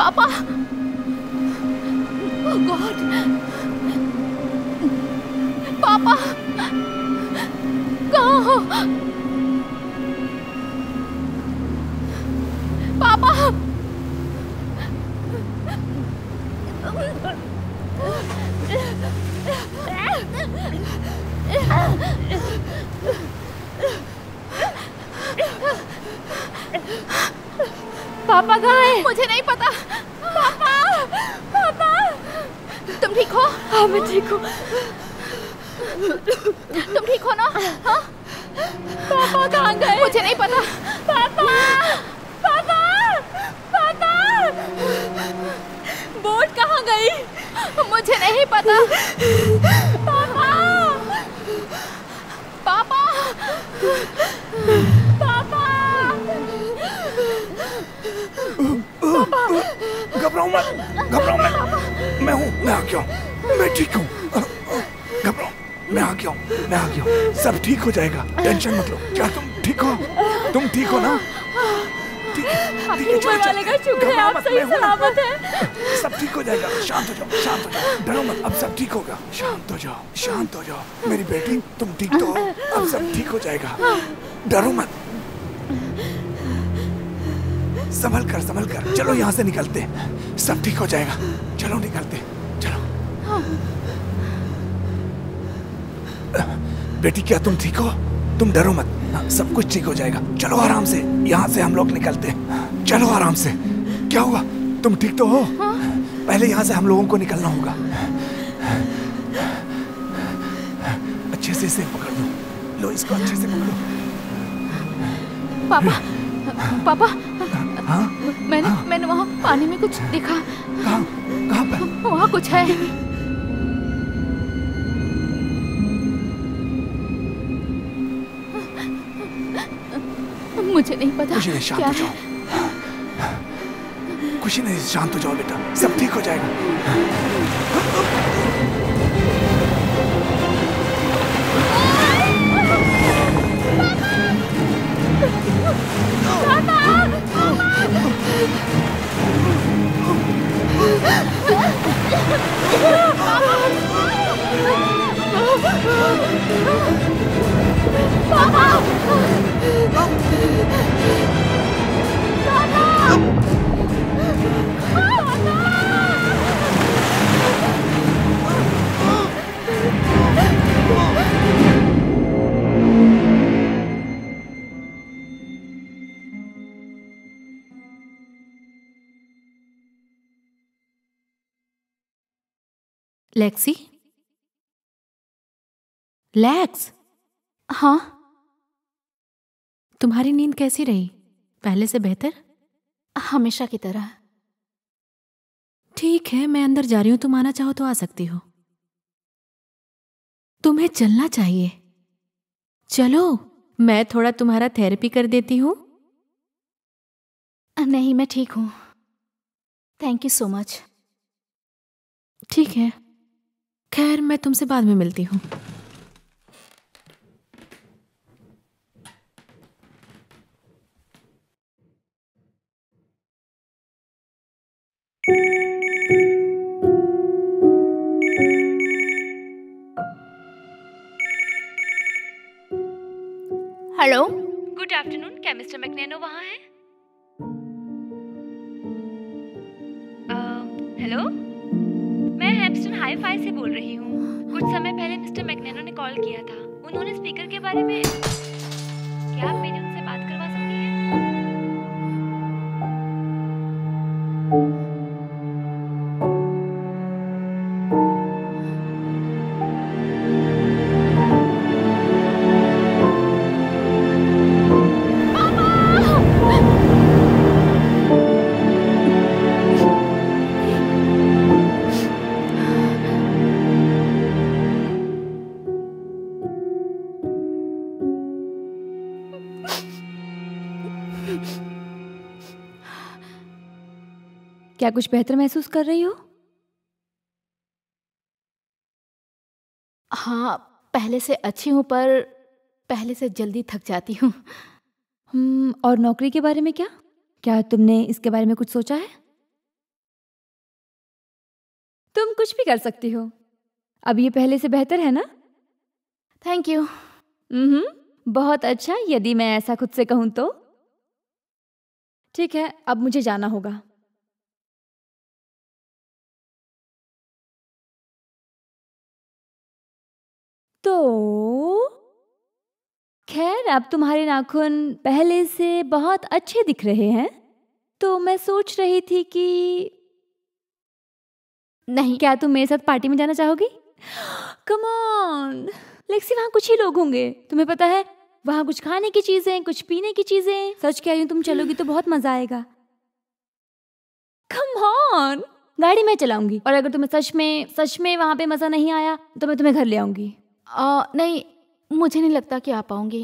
पापा, ओह गॉड, पापा कहाँ हो? पापा, पापा कहाँ है? मुझे नहीं पता। पापा, पापा, तुम ठीक हो? हाँ मैं ठीक हूँ। तुम ठीक हो ना? हाँ? पापा कहाँ गए? मुझे नहीं पता। पापा, पापा, पापा, बोट कहाँ गई? मुझे नहीं पता। पापा, पापा, पापा, घबराओ मत, घबराओ मत। मैं हूँ, मैं आ गया हूँ, मैं ठीक हूँ। घबराओ, मैं आ गया हूँ, मैं आ गया हूँ। सब ठीक हो जाएगा, टेंशन मत लो। क्या तुम ठीक हो? तुम ठीक हो ना? ठीक है, ठीक है, ऊपर वाले का शुक्र है आप सही सलामत है। सब ठीक हो जाएगा। शांत हो जाओ, शांत हो जाओ, डरो मत। अब सब ठीक होगा। शांत हो जाओ, शांत हो जाओ। मेरी बेटी, तुम ठीक तो हो? अब सब ठीक हो जाएगा। डरो मत। संभल कर। चलो यहाँ से निकलते हैं। सब ठीक हो जाएगा। चलो निकलते, चलो। बेटी क्या तुम ठीक हो? तुम डरो मत, सब कुछ ठीक हो जाएगा। चलो आराम से, यहाँ से हम लोग निकलते हैं। चलो आराम से। क्या हुआ? तुम ठीक तो हो? पहले यहाँ से हम लोगों को निकलना होगा। अच्छे से इसे पकड़ लो। लो इसको अच्छे से पकड़ो। पापा, पापा, हाँ? मैंने वहाँ पानी में कुछ देखा। कहाँ पर? वहाँ कुछ है। मुझे नहीं पता। कुछ नहीं, शांत हो जाओ। कुछ नहीं, शांत हो जाओ बेटा, सब ठीक हो जाएगा। लेक्सी, लेक्स, हाँ, तुम्हारी नींद कैसी रही? पहले से बेहतर? हमेशा की तरह। ठीक है, मैं अंदर जा रही हूँ, तुम आना चाहो तो आ सकती हो। तुम्हें चलना चाहिए। चलो, मैं थोड़ा तुम्हारा थेरेपी कर देती हूँ। नहीं, मैं ठीक हूँ। Thank you so much. ठीक है, खैर मैं तुमसे बाद में मिलती हूँ। हेलो, गुड आफ्टरनून, क्या मिस्टर मैकनेनो वहाँ है? हेलो, मैं हैम्पस्टन हाई-फाई से बोल रही हूँ। कुछ समय पहले मिस्टर मैकनेनो ने कॉल किया था। उन्होंने स्पीकर के बारे में, क्या आप मेरी उनसे बात करवा सकती हैं? क्या कुछ बेहतर महसूस कर रही हो? हाँ, पहले से अच्छी हूँ, पर पहले से जल्दी थक जाती हूँ। और नौकरी के बारे में क्या? क्या तुमने इसके बारे में कुछ सोचा है? तुम कुछ भी कर सकती हो। अब ये पहले से बेहतर है ना? Thank you. बहुत अच्छा, यदि मैं ऐसा खुद से कहूं तो। ठीक है, अब मुझे जाना होगा। तो खैर, अब तुम्हारे नाखून पहले से बहुत अच्छे दिख रहे हैं। तो मैं सोच रही थी कि नहीं, क्या तुम मेरे साथ पार्टी में जाना चाहोगी? कम ऑन लेक्सी, वहाँ कुछ ही लोग होंगे, तुम्हें पता है। वहाँ कुछ खाने की चीजें, कुछ पीने की चीजें। सच कह रही हूँ, तुम चलोगी तो बहुत मजा आएगा। कम ऑन, गाड़ी मैं चलाऊंगी, और अगर तुम्हें सच में वहाँ पे मजा नहीं आया तो मैं तुम्हें घर ले आऊंगी। नहीं, मुझे नहीं लगता कि आ पाऊंगी।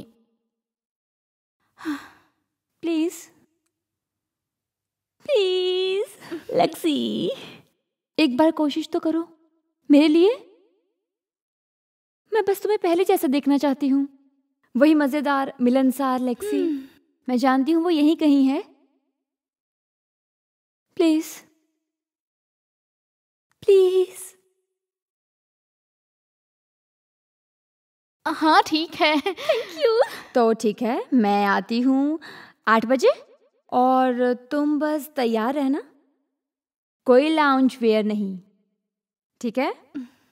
प्लीज प्लीज लेक्सी, एक बार कोशिश तो करो मेरे लिए। मैं बस तुम्हें पहले जैसा देखना चाहती हूँ, वही मजेदार मिलनसार लेक्सी। मैं जानती हूँ वो यहीं कहीं है। Please please. हाँ ठीक है। Thank you. तो ठीक है, मैं आती हूँ 8 बजे, और तुम बस तैयार रहना। कोई लाउंज वेयर नहीं, ठीक है?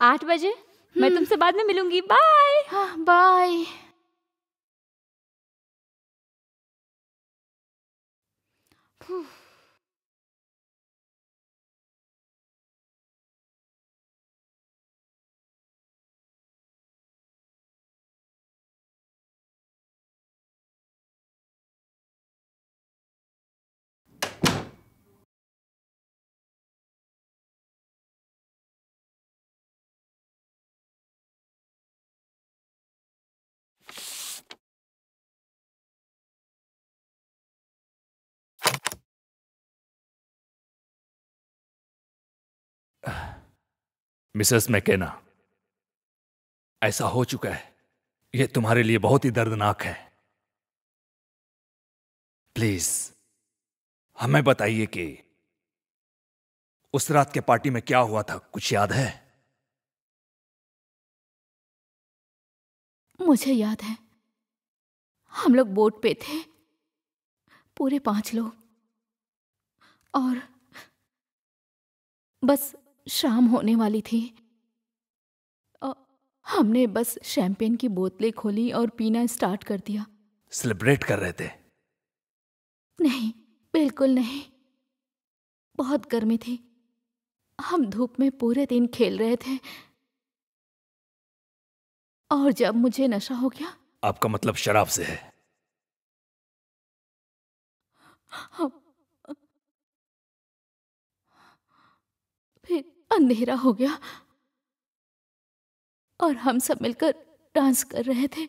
8 बजे मैं तुमसे बाद में मिलूंगी। बाय। हाँ, बाय। मिसेस मैकेना, ऐसा हो चुका है, यह तुम्हारे लिए बहुत ही दर्दनाक है। प्लीज हमें बताइए कि उस रात के पार्टी में क्या हुआ था, कुछ याद है? मुझे याद है, हम लोग बोट पे थे, पूरे 5 लोग, और बस शाम होने वाली थी। हमने बस शैंपेन की बोतलें खोली और पीना स्टार्ट कर दिया। सेलिब्रेट कर रहे थे? नहीं, बिल्कुल नहीं। बहुत गर्मी थी, हम धूप में पूरे दिन खेल रहे थे, और जब मुझे नशा हो गया। आपका मतलब शराब से है? फिर अंधेरा हो गया और हम सब मिलकर डांस कर रहे थे।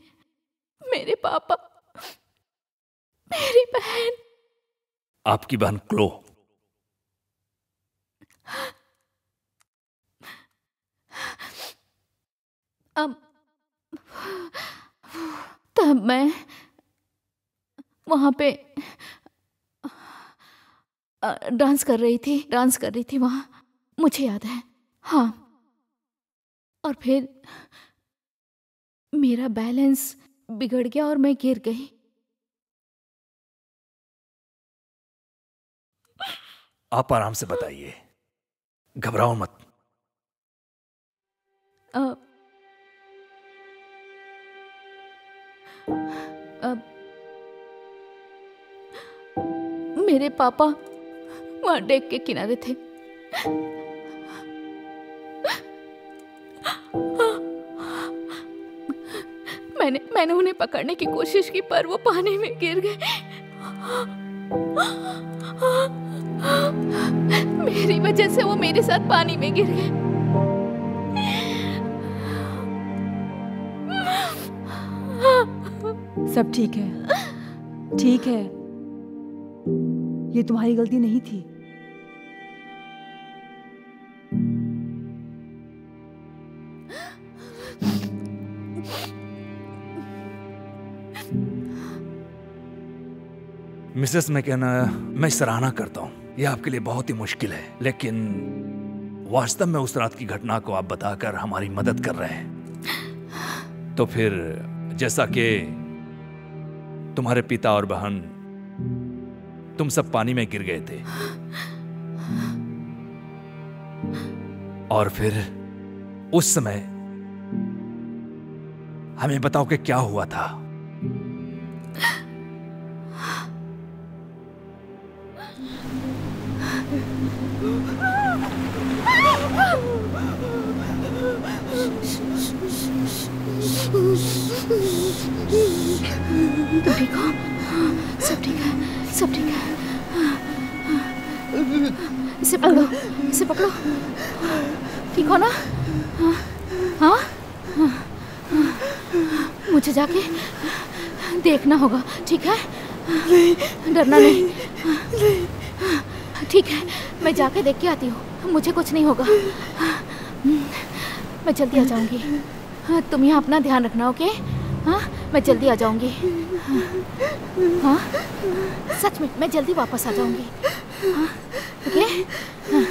मेरे पापा, मेरी बहन। आपकी बहन क्लो? तब मैं वहां पे डांस कर रही थी वहां, मुझे याद है। हाँ, और फिर मेरा बैलेंस बिगड़ गया और मैं गिर गई। आप आराम से बताइए, घबराओ मत। मेरे पापा वहां डेक के किनारे थे। मैंने उन्हें पकड़ने की कोशिश की, पर वो पानी में गिर गए। मेरी वजह से वो मेरे साथ पानी में गिर गए। सब ठीक है, ठीक है, ये तुम्हारी गलती नहीं थी। मिसेस मैकेना, मैं सराहना करता हूं, यह आपके लिए बहुत ही मुश्किल है, लेकिन वास्तव में उस रात की घटना को आप बताकर हमारी मदद कर रहे हैं, तो फिर जैसा कि तुम्हारे पिता और बहन तुम सब पानी में गिर गए थे, और फिर उस समय हमें बताओ कि क्या हुआ था। तुम ठीक हो? सब ठीक है, सब ठीक है। इसे पकड़ो, इसे पकड़ो। ठीक हो ना? हाँ? मुझे जाके देखना होगा, ठीक है? डरना नहीं। ठीक है, मैं जाके देख के आती हूँ, मुझे कुछ नहीं होगा। मैं जल्दी आ जाऊंगी। तुम यहाँ अपना ध्यान रखना, ओके? हाँ, मैं जल्दी आ जाऊंगी। हाँ, सच में मैं जल्दी वापस आ जाऊंगी। हाँ, ओके? हाँ,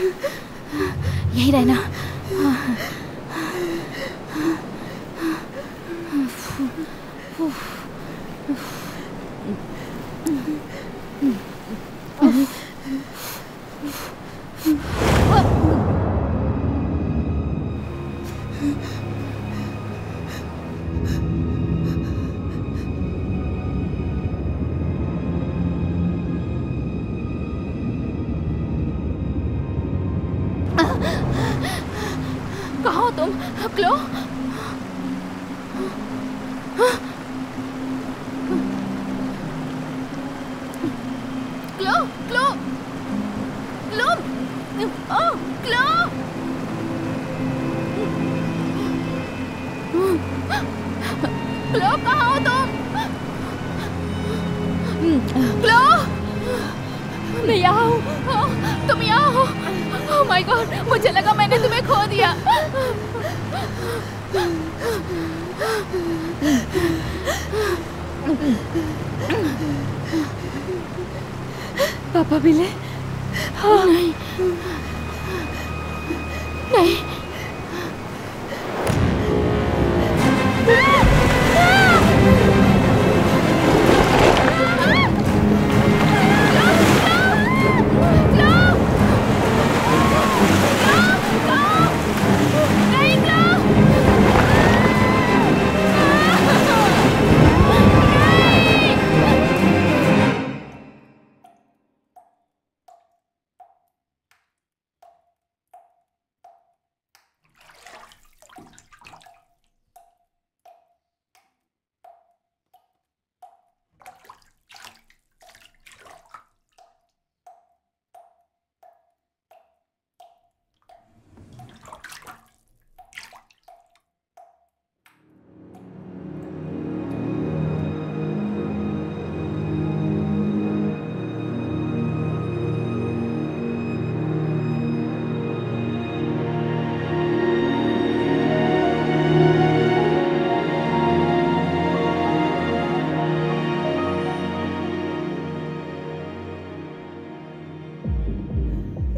यही रहना। हाँ, कहाँ हो तुम? क्लो? क्लो, क्लो, क्लो, ओह, क्लो! क्लो, कहाँ हो तुम? क्लो, मैं यहाँ हूँ। तुम यहाँ हो? ओह माय गॉड, मुझे लगा मैंने तुम्हें खो दिया। पापा मिले? हाँ। नहीं, नहीं।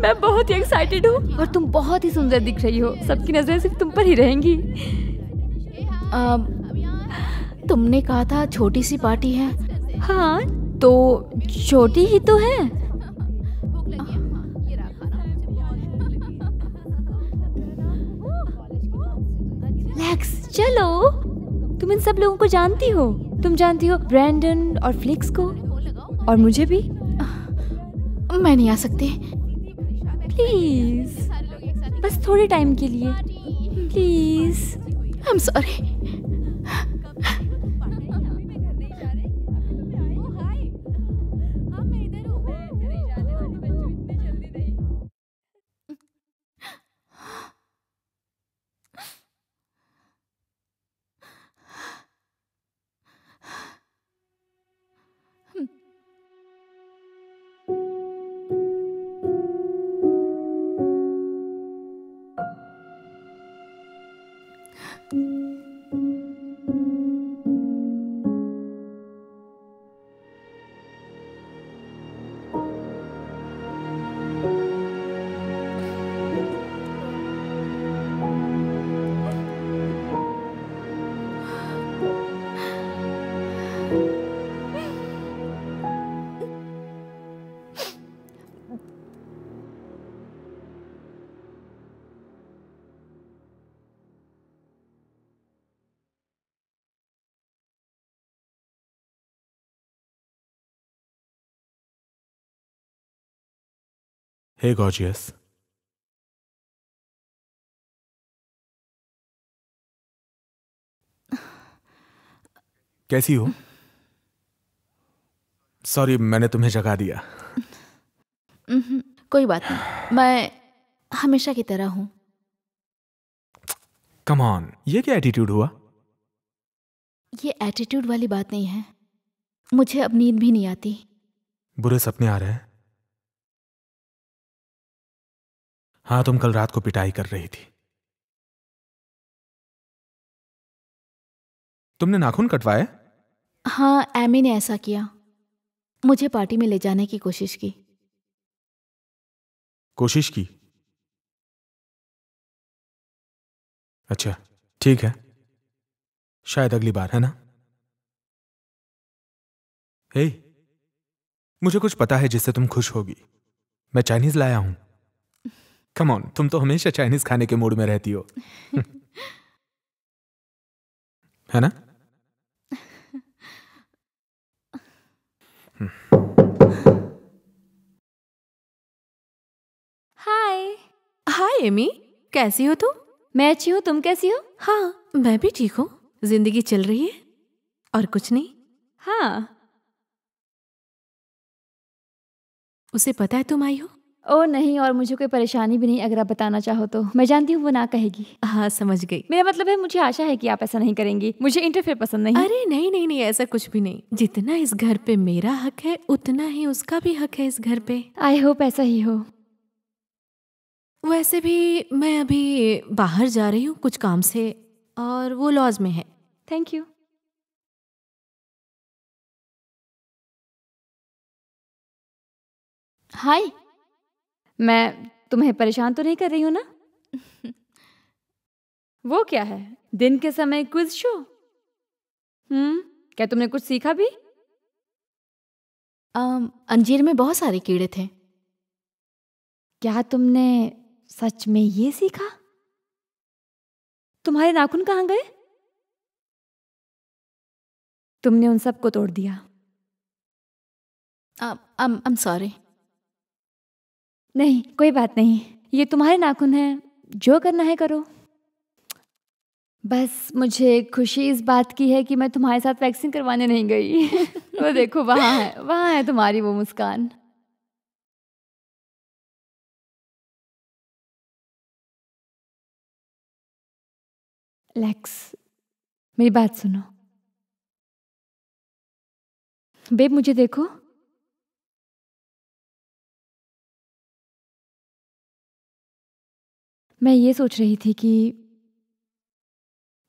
मैं बहुत ही एक्साइटेड हूँ और तुम बहुत ही सुंदर दिख रही हो। सबकी नजरें सिर्फ तुम पर ही रहेंगी। तुमने कहा था छोटी सी पार्टी है। हाँ, तो छोटी ही तो है। लेक्स, चलो। तुम इन सब लोगों को जानती हो। तुम जानती हो ब्रैंडन और फ्लिक्स को, और मुझे भी। मैं नहीं आ सकती। प्लीज, बस थोड़े टाइम के लिए, please. I am sorry. Hey gorgeous, कैसी हो? सॉरी, मैंने तुम्हें जगा दिया। कोई बात नहीं, मैं हमेशा की तरह हूं। कम ऑन, ये क्या एटीट्यूड हुआ? ये एटीट्यूड वाली बात नहीं है, मुझे अब नींद भी नहीं आती। बुरे सपने आ रहे हैं? हाँ, तुम कल रात को पिटाई कर रही थी। तुमने नाखून कटवाए? हाँ, एमी ने ऐसा किया, मुझे पार्टी में ले जाने की कोशिश की। कोशिश की? अच्छा, ठीक है, शायद अगली बार, है ना? हे, मुझे कुछ पता है जिससे तुम खुश होगी। मैं चाइनीज लाया हूं। कम ऑन, तुम तो हमेशा चाइनीज खाने के मूड में रहती हो। है ना? हाय। हाय एमी, कैसी हो तुम? मैं अच्छी हूँ, तुम कैसी हो? हाँ, मैं भी ठीक हूँ। जिंदगी चल रही है और कुछ नहीं। हाँ। उसे पता है तुम आई हो? ओ नहीं, और मुझे कोई परेशानी भी नहीं, अगर आप बताना चाहो तो। मैं जानती हूँ वो ना कहेगी। हाँ, समझ गई। मेरा मतलब है, मुझे आशा है कि आप ऐसा नहीं करेंगी। मुझे इंटरफेयर पसंद नहीं। अरे नहीं नहीं नहीं, ऐसा कुछ भी नहीं। जितना इस घर पे मेरा हक है उतना ही उसका भी हक है इस घर पे। आई होप ऐसा ही हो। वैसे भी मैं अभी बाहर जा रही हूँ कुछ काम से, और वो लॉज में है। Thank you. हाय। मैं तुम्हें परेशान तो नहीं कर रही हूँ ना? वो क्या है, दिन के समय क्विज शो? क्या तुमने कुछ सीखा भी? अंजीर में बहुत सारे कीड़े थे। क्या तुमने सच में ये सीखा? तुम्हारे नाखून कहाँ गए? तुमने उन सबको तोड़ दिया। I'm sorry। नहीं, कोई बात नहीं, ये तुम्हारे नाखून हैं, जो करना है करो। बस मुझे खुशी इस बात की है कि मैं तुम्हारे साथ वैक्सीन करवाने नहीं गई। वो देखो, वहाँ है तुम्हारी वो मुस्कान। लेक्स, मेरी बात सुनो। बेब, मुझे देखो। मैं ये सोच रही थी कि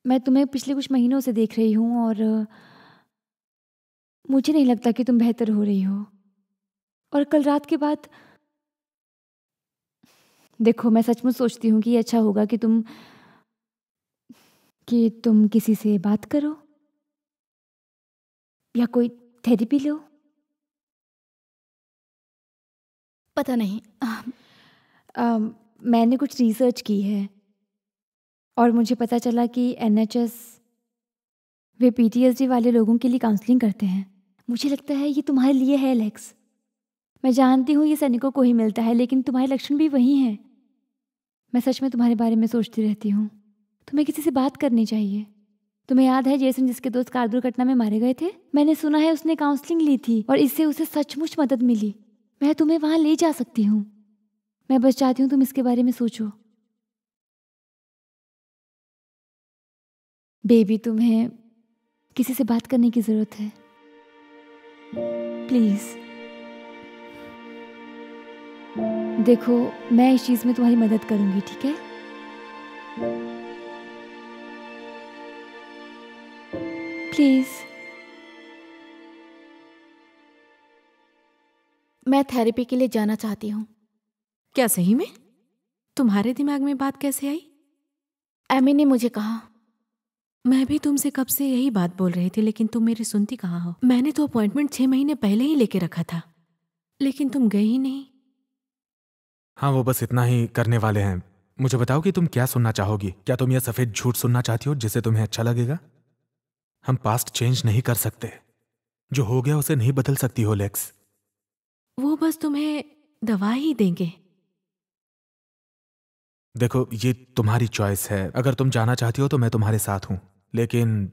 मैं तुम्हें पिछले कुछ महीनों से देख रही हूँ और मुझे नहीं लगता कि तुम बेहतर हो रही हो। और कल रात के बाद देखो, मैं सचमुच सोचती हूँ कि ये अच्छा होगा कि तुम किसी से बात करो या कोई थेरेपी लो। पता नहीं। मैंने कुछ रिसर्च की है और मुझे पता चला कि NHS वे PTSD वाले लोगों के लिए काउंसलिंग करते हैं। मुझे लगता है ये तुम्हारे लिए है, लेक्स। मैं जानती हूँ ये सैनिकों को ही मिलता है, लेकिन तुम्हारे लक्षण भी वही हैं। मैं सच में तुम्हारे बारे में सोचती रहती हूँ। तुम्हें किसी से बात करनी चाहिए। तुम्हें याद है जेसन, जिसके दोस्त कार दुर्घटना में मारे गए थे? मैंने सुना है उसने काउंसलिंग ली थी और इससे उसे सचमुच मदद मिली। मैं तुम्हें वहाँ ले जा सकती हूँ। मैं बस चाहती हूँ तुम इसके बारे में सोचो। बेबी, तुम्हें किसी से बात करने की जरूरत है, प्लीज। देखो, मैं इस चीज में तुम्हारी मदद करूंगी, ठीक है? प्लीज। मैं थेरेपी के लिए जाना चाहती हूँ। क्या सही में? तुम्हारे दिमाग में बात कैसे आई? एमी ने मुझे कहा। मैं भी तुमसे कब से यही बात बोल रही थी, लेकिन तुम मेरी सुनती कहाँ हो। मैंने तो अपॉइंटमेंट 6 महीने पहले ही लेके रखा था, लेकिन तुम गई ही नहीं। हाँ, वो बस इतना ही करने वाले हैं। मुझे बताओ कि तुम क्या सुनना चाहोगी? क्या तुम यह सफेद झूठ सुनना चाहती हो जिससे तुम्हें अच्छा लगेगा? हम पास्ट चेंज नहीं कर सकते। जो हो गया उसे नहीं बदल सकती हो, लेक्स। वो बस तुम्हें दवा ही देंगे। देखो, ये तुम्हारी चॉइस है। अगर तुम जाना चाहती हो तो मैं तुम्हारे साथ हूं, लेकिन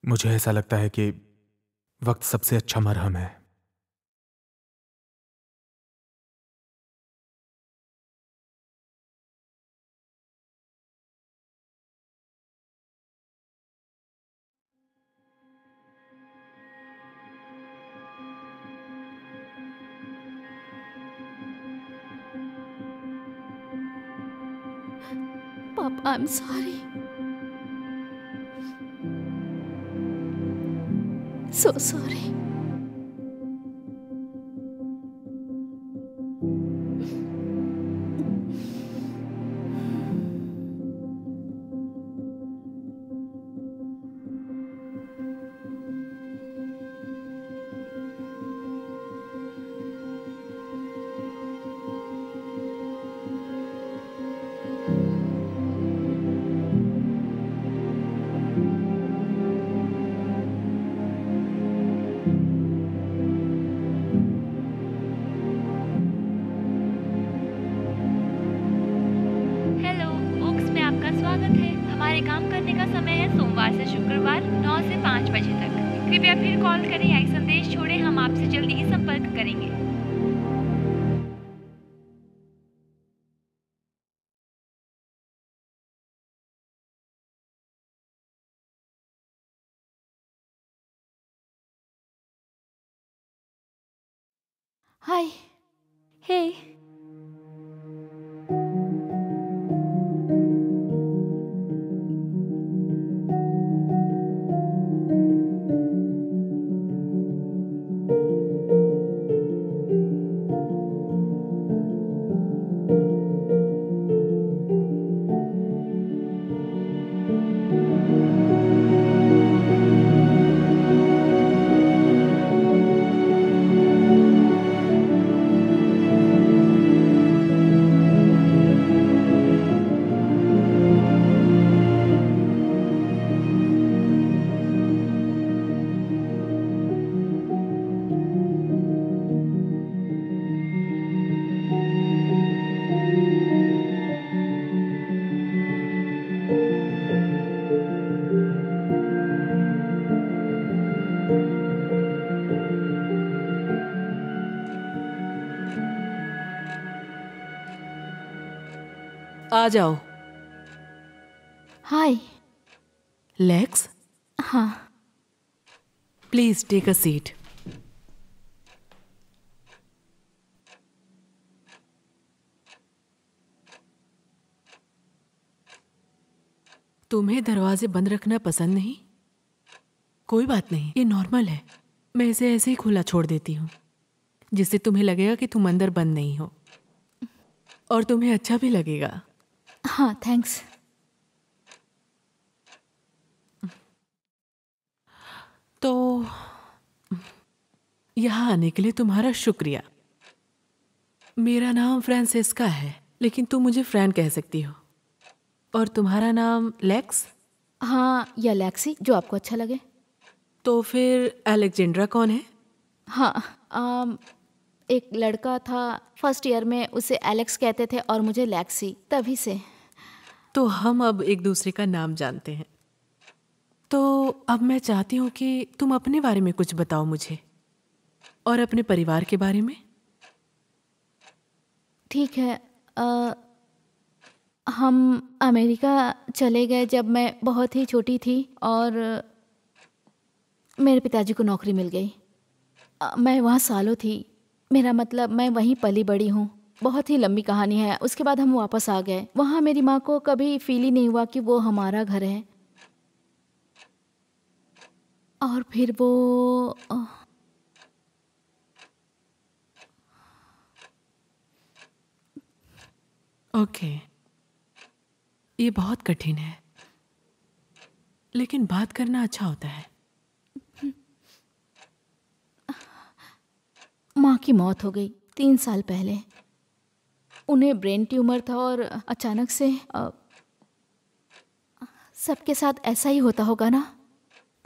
मुझे ऐसा लगता है कि वक्त सबसे अच्छा मरहम है। पापा, I am sorry, so sorry. Hello Oaks में आपका स्वागत है। हमारे काम करने का समय है सोमवार से शुक्रवार 9 से 5 बजे तक। कृपया फिर कॉल करें या एक संदेश छोड़ें, हम आपसे जल्दी ही संपर्क करेंगे। हाय। हे, आ जाओ। हाय। लेक्स, हाँ। Please take a seat. तुम्हें दरवाजे बंद रखना पसंद नहीं? कोई बात नहीं, ये नॉर्मल है। मैं इसे ऐसे ही खुला छोड़ देती हूँ, जिससे तुम्हें लगेगा कि तुम अंदर बंद नहीं हो, और तुम्हें अच्छा भी लगेगा। हाँ, थैंक्स। तो यहाँ आने के लिए तुम्हारा शुक्रिया। मेरा नाम फ्रांसेस्का है, लेकिन तुम मुझे फ्रैन कह सकती हो। और तुम्हारा नाम लेक्स? हाँ, या लेक्सी, जो आपको अच्छा लगे। तो फिर अलेक्जेंड्रा कौन है? हाँ, एक लड़का था फर्स्ट ईयर में, उसे एलेक्स कहते थे और मुझे लेक्सी, तभी से। तो हम अब एक दूसरे का नाम जानते हैं। तो अब मैं चाहती हूँ कि तुम अपने बारे में कुछ बताओ मुझे, और अपने परिवार के बारे में। ठीक है। हम अमेरिका चले गए जब मैं बहुत ही छोटी थी, और मेरे पिताजी को नौकरी मिल गई। मैं वहाँ सालों थी, मेरा मतलब मैं वहीं पली बड़ी हूँ। बहुत ही लंबी कहानी है। उसके बाद हम वापस आ गए। वहाँ मेरी माँ को कभी फील ही नहीं हुआ कि वो हमारा घर है। और फिर वो ओके, ये बहुत कठिन है, लेकिन बात करना अच्छा होता है। माँ की मौत हो गई 3 साल पहले। उन्हें ब्रेन ट्यूमर था, और अचानक से सबके साथ ऐसा ही होता होगा ना।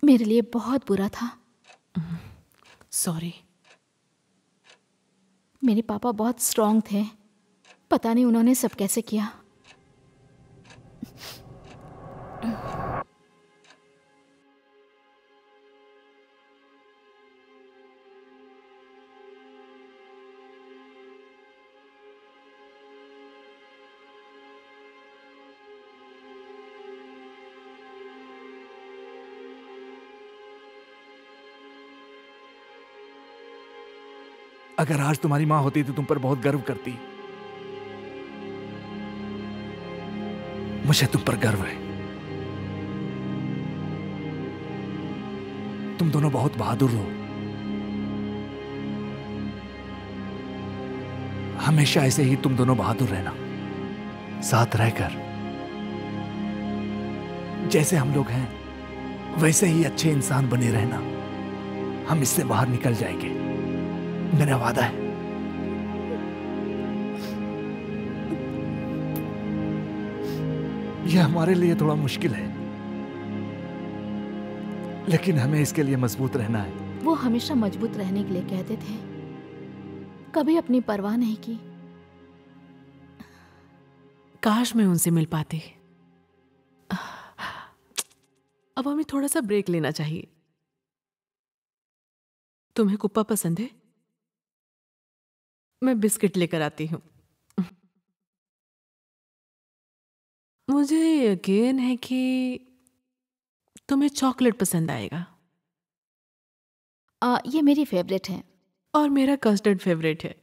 मेरे लिए बहुत बुरा था। सॉरी। मेरे पापा बहुत स्ट्रांग थे, पता नहीं उन्होंने सब कैसे किया। अगर आज तुम्हारी माँ होती तो तुम पर बहुत गर्व करती। मुझे तुम पर गर्व है। तुम दोनों बहुत बहादुर हो। हमेशा ऐसे ही तुम दोनों बहादुर रहना, साथ रहकर। जैसे हम लोग हैं वैसे ही अच्छे इंसान बने रहना। हम इससे बाहर निकल जाएंगे, मेरा वादा है। यह हमारे लिए थोड़ा मुश्किल है, लेकिन हमें इसके लिए मजबूत रहना है। वो हमेशा मजबूत रहने के लिए कहते थे, कभी अपनी परवाह नहीं की। काश मैं उनसे मिल पाती। अब हमें थोड़ा सा ब्रेक लेना चाहिए। तुम्हें कुप्पा पसंद है? मैं बिस्किट लेकर आती हूँ। मुझे यकीन है कि तुम्हें चॉकलेट पसंद आएगा। ये मेरी फेवरेट है। और मेरा कस्टर्ड फेवरेट है।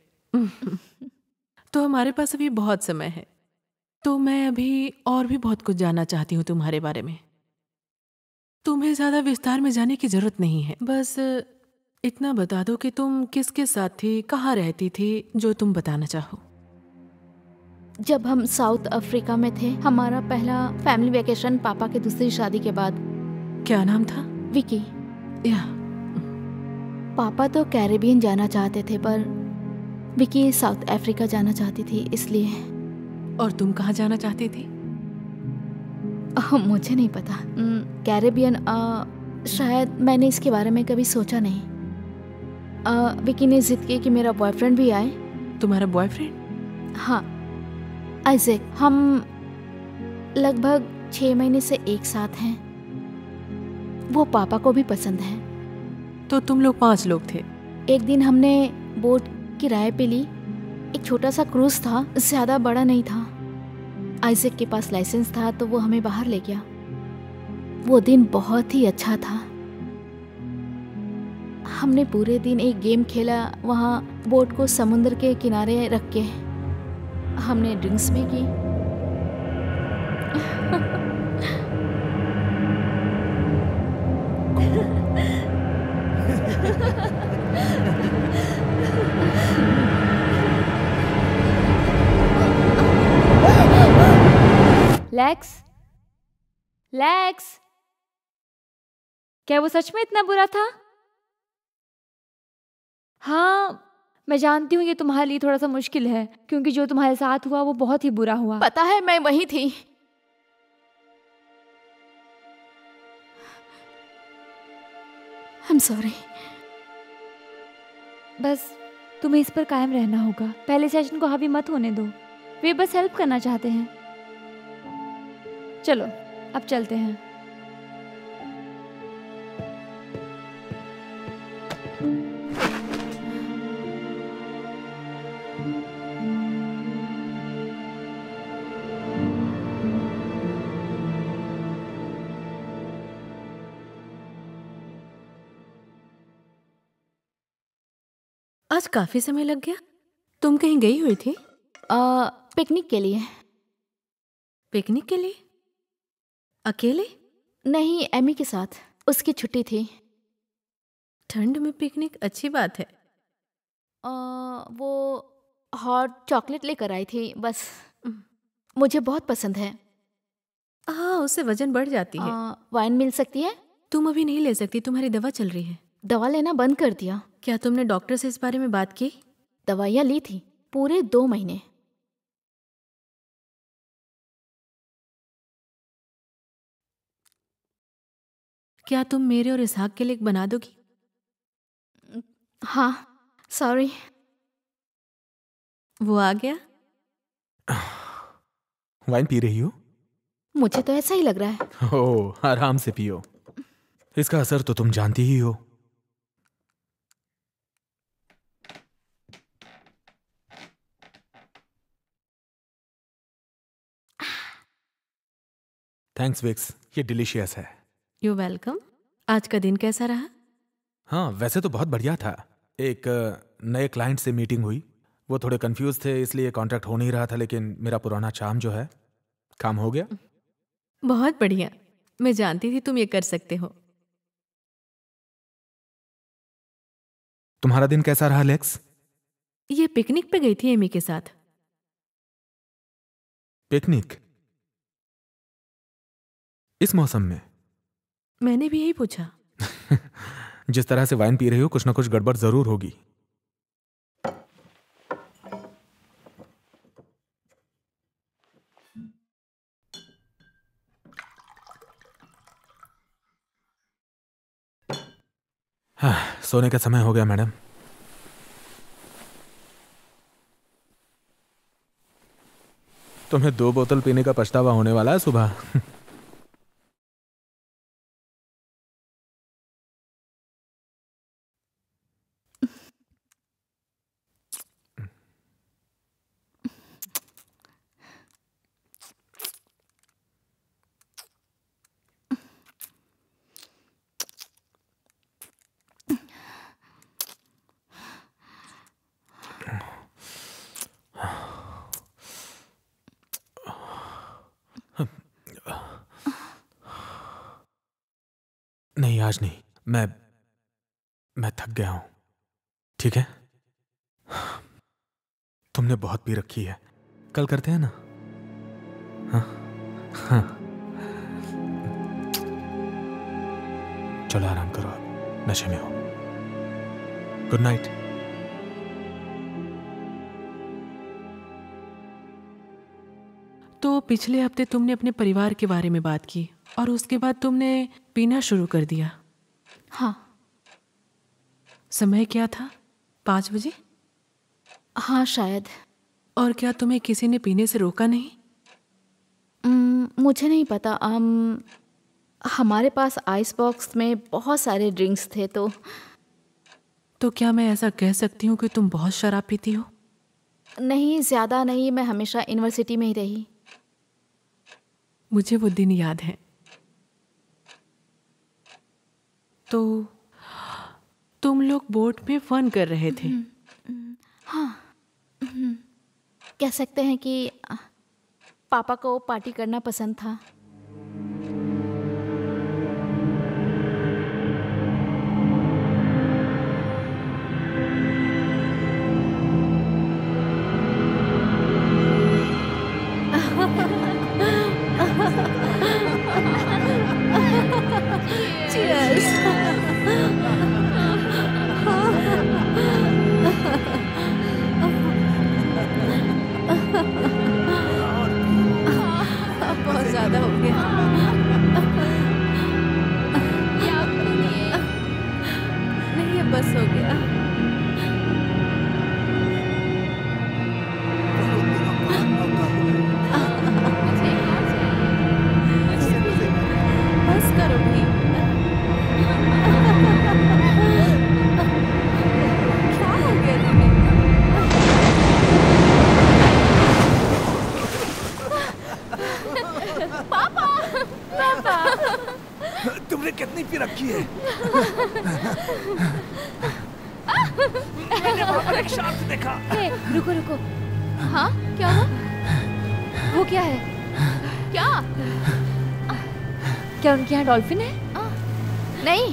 तो हमारे पास अभी बहुत समय है, तो मैं अभी और भी बहुत कुछ जानना चाहती हूँ तुम्हारे बारे में। तुम्हें ज्यादा विस्तार में जाने की जरूरत नहीं है, बस इतना बता दो कि तुम किसके साथ थी, कहाँ रहती थी, जो तुम बताना चाहो। जब हम साउथ अफ्रीका में थे, हमारा पहला फैमिली वेकेशन पापा की दूसरी शादी के बाद। क्या नाम था? विकी। या पापा तो कैरेबियन जाना चाहते थे, पर विकी साउथ अफ्रीका जाना चाहती थी, इसलिए। और तुम कहाँ जाना चाहती थी? मुझे नहीं पता। कैरेबियन, शायद मैंने इसके बारे में कभी सोचा नहीं। विकी ने जिद की कि मेरा बॉयफ्रेंड भी आए। तुम्हारा बॉयफ्रेंड? हाँ, आइजैक। हम लगभग 6 महीने से एक साथ हैं। वो पापा को भी पसंद है। तो तुम लोग 5 लोग थे। एक दिन हमने बोट किराए पे ली। एक छोटा सा क्रूज था, ज्यादा बड़ा नहीं था। आइजैक के पास लाइसेंस था, तो वो हमें बाहर ले गया। वो दिन बहुत ही अच्छा था। हमने पूरे दिन एक गेम खेला, वहाँ बोट को समुद्र के किनारे रख के। हमने ड्रिंक्स भी की। लेक्स, लेक्स, क्या वो सच में इतना बुरा था? हाँ, मैं जानती हूँ ये तुम्हारे लिए थोड़ा सा मुश्किल है, क्योंकि जो तुम्हारे साथ हुआ वो बहुत ही बुरा हुआ। पता है, मैं वहीं थी। I'm sorry। बस तुम्हें इस पर कायम रहना होगा। पहले सेशन को हावी मत होने दो। वे बस हेल्प करना चाहते हैं। चलो अब चलते हैं। आज काफी समय लग गया। तुम कहीं गई हुई थी? पिकनिक के लिए। पिकनिक के लिए? अकेले? नहीं, एमी के साथ। उसकी छुट्टी थी। ठंड में पिकनिक अच्छी बात है। वो हॉट चॉकलेट लेकर आई थी, बस। मुझे बहुत पसंद है। हाँ, उससे वजन बढ़ जाती है। वाइन मिल सकती है? तुम अभी नहीं ले सकती, तुम्हारी दवा चल रही है। दवा लेना बंद कर दिया। क्या तुमने डॉक्टर से इस बारे में बात की? दवाइयाँ ली थी पूरे 2 महीने। क्या तुम मेरे और इसहाक के लिए एक बना दोगी? हाँ, सॉरी। वो आ गया। वाइन पी रही हो? मुझे तो ऐसा ही लग रहा है। ओह, आराम से पियो। इसका असर तो तुम जानती ही हो। थैंक्स विक्स, ये डिलीशियस है। You welcome. आज का दिन कैसा रहा? हाँ, वैसे तो बहुत बढ़िया था। एक नए क्लाइंट से मीटिंग हुई। वो थोड़े कंफ्यूज थे, इसलिए कॉन्ट्रैक्ट हो नहीं रहा था, लेकिन मेरा पुराना चार्म जो है, काम हो गया। बहुत बढ़िया, मैं जानती थी तुम ये कर सकते हो। तुम्हारा दिन कैसा रहा लेक्स? ये पिकनिक पे गई थी एमी के साथ। पिकनिक? इस मौसम में? मैंने भी यही पूछा। जिस तरह से वाइन पी रही हो, कुछ ना कुछ गड़बड़ जरूर होगी। हाँ, सोने का समय हो गया मैडम। तुम्हें 2 बोतल पीने का पछतावा होने वाला है सुबह। नहीं, आज नहीं। मैं थक गया हूं। ठीक है, तुमने बहुत पी रखी है। कल करते हैं ना? हाँ हाँ, चलो आराम करो, आप नशे में हो। Good night. तो पिछले हफ्ते तुमने अपने परिवार के बारे में बात की और उसके बाद तुमने पीना शुरू कर दिया। हाँ। समय क्या था? 5 बजे? हाँ शायद। और क्या तुम्हें किसी ने पीने से रोका नहीं? मुझे नहीं पता। हमारे पास आइस बॉक्स में बहुत सारे ड्रिंक्स थे। तो क्या मैं ऐसा कह सकती हूँ कि तुम बहुत शराब पीती हो? नहीं, ज़्यादा नहीं। मैं हमेशा यूनिवर्सिटी में ही रही। मुझे वो दिन याद है। तो तुम लोग बोट में फन कर रहे थे? हाँ, कह सकते हैं कि पापा को पार्टी करना पसंद था। बहुत ज़्यादा हो गया। नहीं, ये बस हो गया। बस करो भी। क्या हो गया तुम्हें? तुमने कितनी पी रखी है? मैंने वहां पर एक शार्क देखा। रुको रुको। हाँ, क्या हुआ? वो क्या है? क्या उनके यहाँ डॉल्फिन है? नहीं,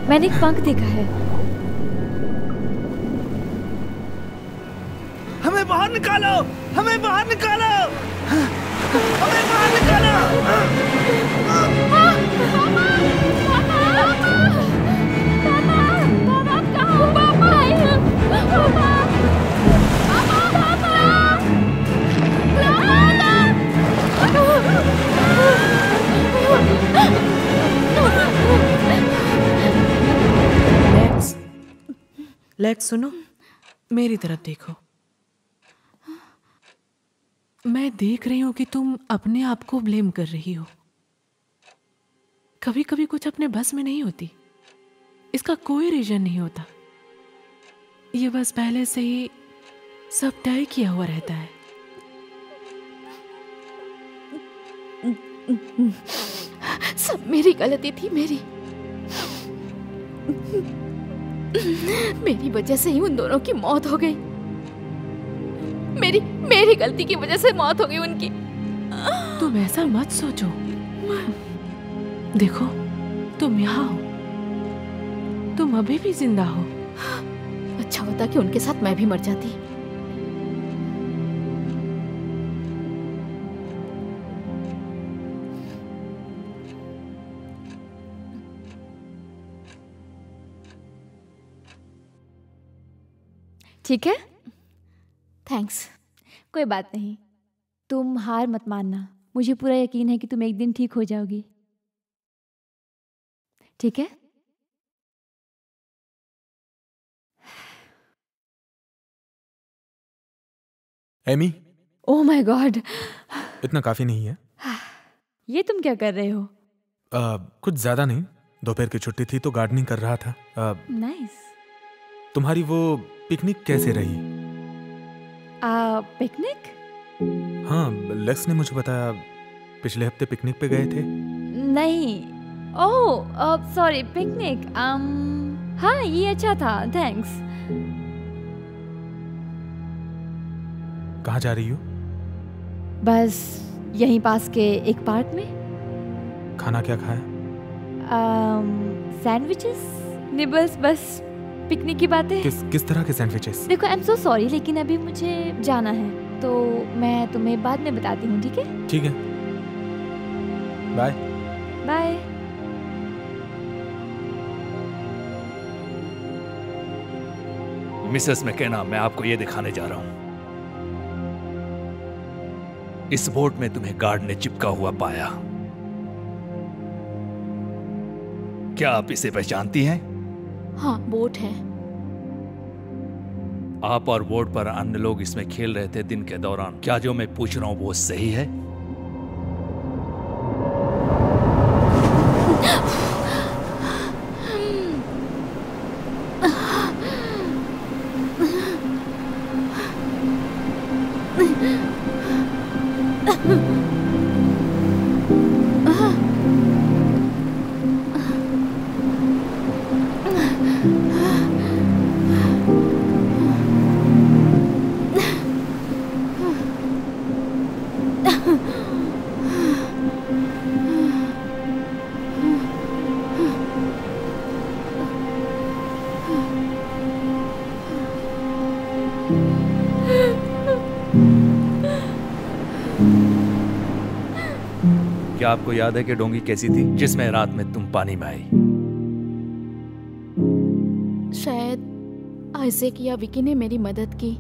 मैंने एक पंख देखा है। हमें बाहर निकालो! हमें बाहर निकालो! हमें बाहर निकालो! लेक्स, सुनो, मेरी तरफ देखो। मैं देख रही हूं कि तुम अपने आप को ब्लेम कर रही हो। कभी कभी कुछ अपने बस में नहीं होती। इसका कोई रीजन नहीं होता। ये बस पहले से ही सब तय किया हुआ रहता है। सब मेरी गलती थी, मेरी। मेरी वजह से ही उन दोनों की मौत हो गई। मेरी गलती की वजह से मौत हो गई उनकी। तुम ऐसा मत सोचो। देखो, तुम यहाँ हो, तुम अभी भी जिंदा हो। अच्छा होता कि उनके साथ मैं भी मर जाती। ठीक है, थैंक्स। कोई बात नहीं। तुम हार मत मानना, मुझे पूरा यकीन है कि तुम एक दिन ठीक हो जाओगी। ठीक है? एमी, ओह माय गॉड, इतना काफी नहीं है। ये तुम क्या कर रहे हो? कुछ ज्यादा नहीं, दोपहर की छुट्टी थी तो गार्डनिंग कर रहा था। नाइस। तुम्हारी वो पिकनिक कैसे रही? पिकनिक? हाँ, लेक्स ने मुझे बताया पिछले हफ्ते पिकनिक पे गए थे। नहीं। Oh sorry, picnic. हाँ, ये अच्छा था, थैंक्स। कहाँ जा रही हो? बस यहीं पास के एक पार्क में। खाना क्या खाया? सैंडविचेस, निबल्स, बस पिकनिक की बातें। किस तरह के सैंडविचेस? देखो, आई एम सो सॉरी, लेकिन अभी मुझे जाना है, तो मैं तुम्हें बाद में बताती हूँ, ठीक है? ठीक है, बाय। बाय। मिसेस मैकेना, मैं आपको ये दिखाने जा रहा हूं। इस बोर्ड में तुम्हें गार्ड ने चिपका हुआ पाया। क्या आप इसे पहचानती हैं? हाँ, बोट है। आप और बोर्ड पर अन्य लोग इसमें खेल रहे थे दिन के दौरान। क्या जो मैं पूछ रहा हूं वो सही है? क्या आपको याद है कि डोंगी कैसी थी जिसमें रात में तुम पानी में आई? शायद आइज़ैक या विकी ने मेरी मदद की।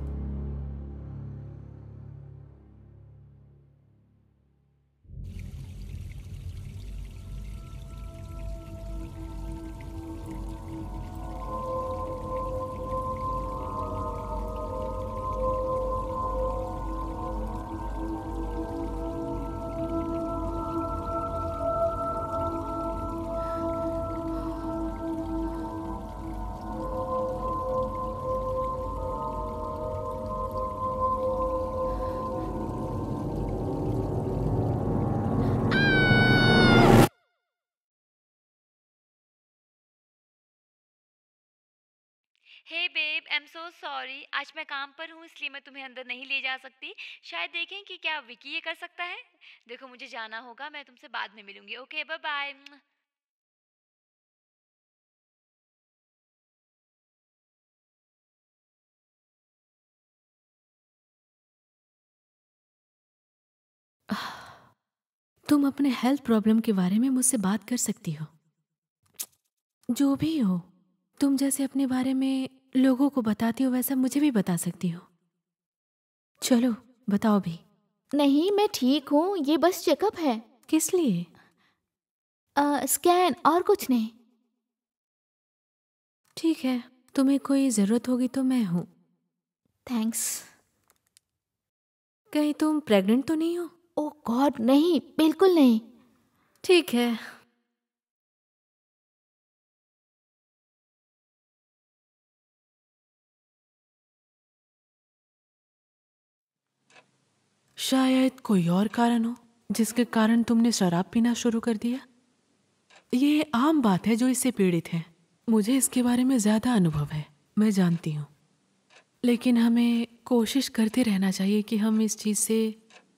Hey babe, I am so sorry. आज मैं काम पर हूँ इसलिए मैं तुम्हें अंदर नहीं ले जा सकती। शायद देखें कि क्या विकी ये कर सकता है। देखो, मुझे जाना होगा, मैं तुमसे बाद में मिलूंगी। Okay, bye bye. तुम अपने हेल्थ प्रॉब्लम के बारे में मुझसे बात कर सकती हो। जो भी हो, तुम जैसे अपने बारे में लोगों को बताती हो वैसा मुझे भी बता सकती हो। चलो बताओ भी। नहीं, मैं ठीक हूँ, ये बस चेकअप है। किस लिए? स्कैन, और कुछ नहीं। ठीक है, तुम्हें कोई ज़रूरत होगी तो मैं हूँ। थैंक्स। कहीं तुम प्रेग्नेंट तो नहीं हो? ओह गॉड, नहीं, बिल्कुल नहीं। ठीक है। शायद कोई और कारण हो जिसके कारण तुमने शराब पीना शुरू कर दिया। ये आम बात है जो इससे पीड़ित है। मुझे इसके बारे में ज़्यादा अनुभव है, मैं जानती हूँ, लेकिन हमें कोशिश करते रहना चाहिए कि हम इस चीज़ से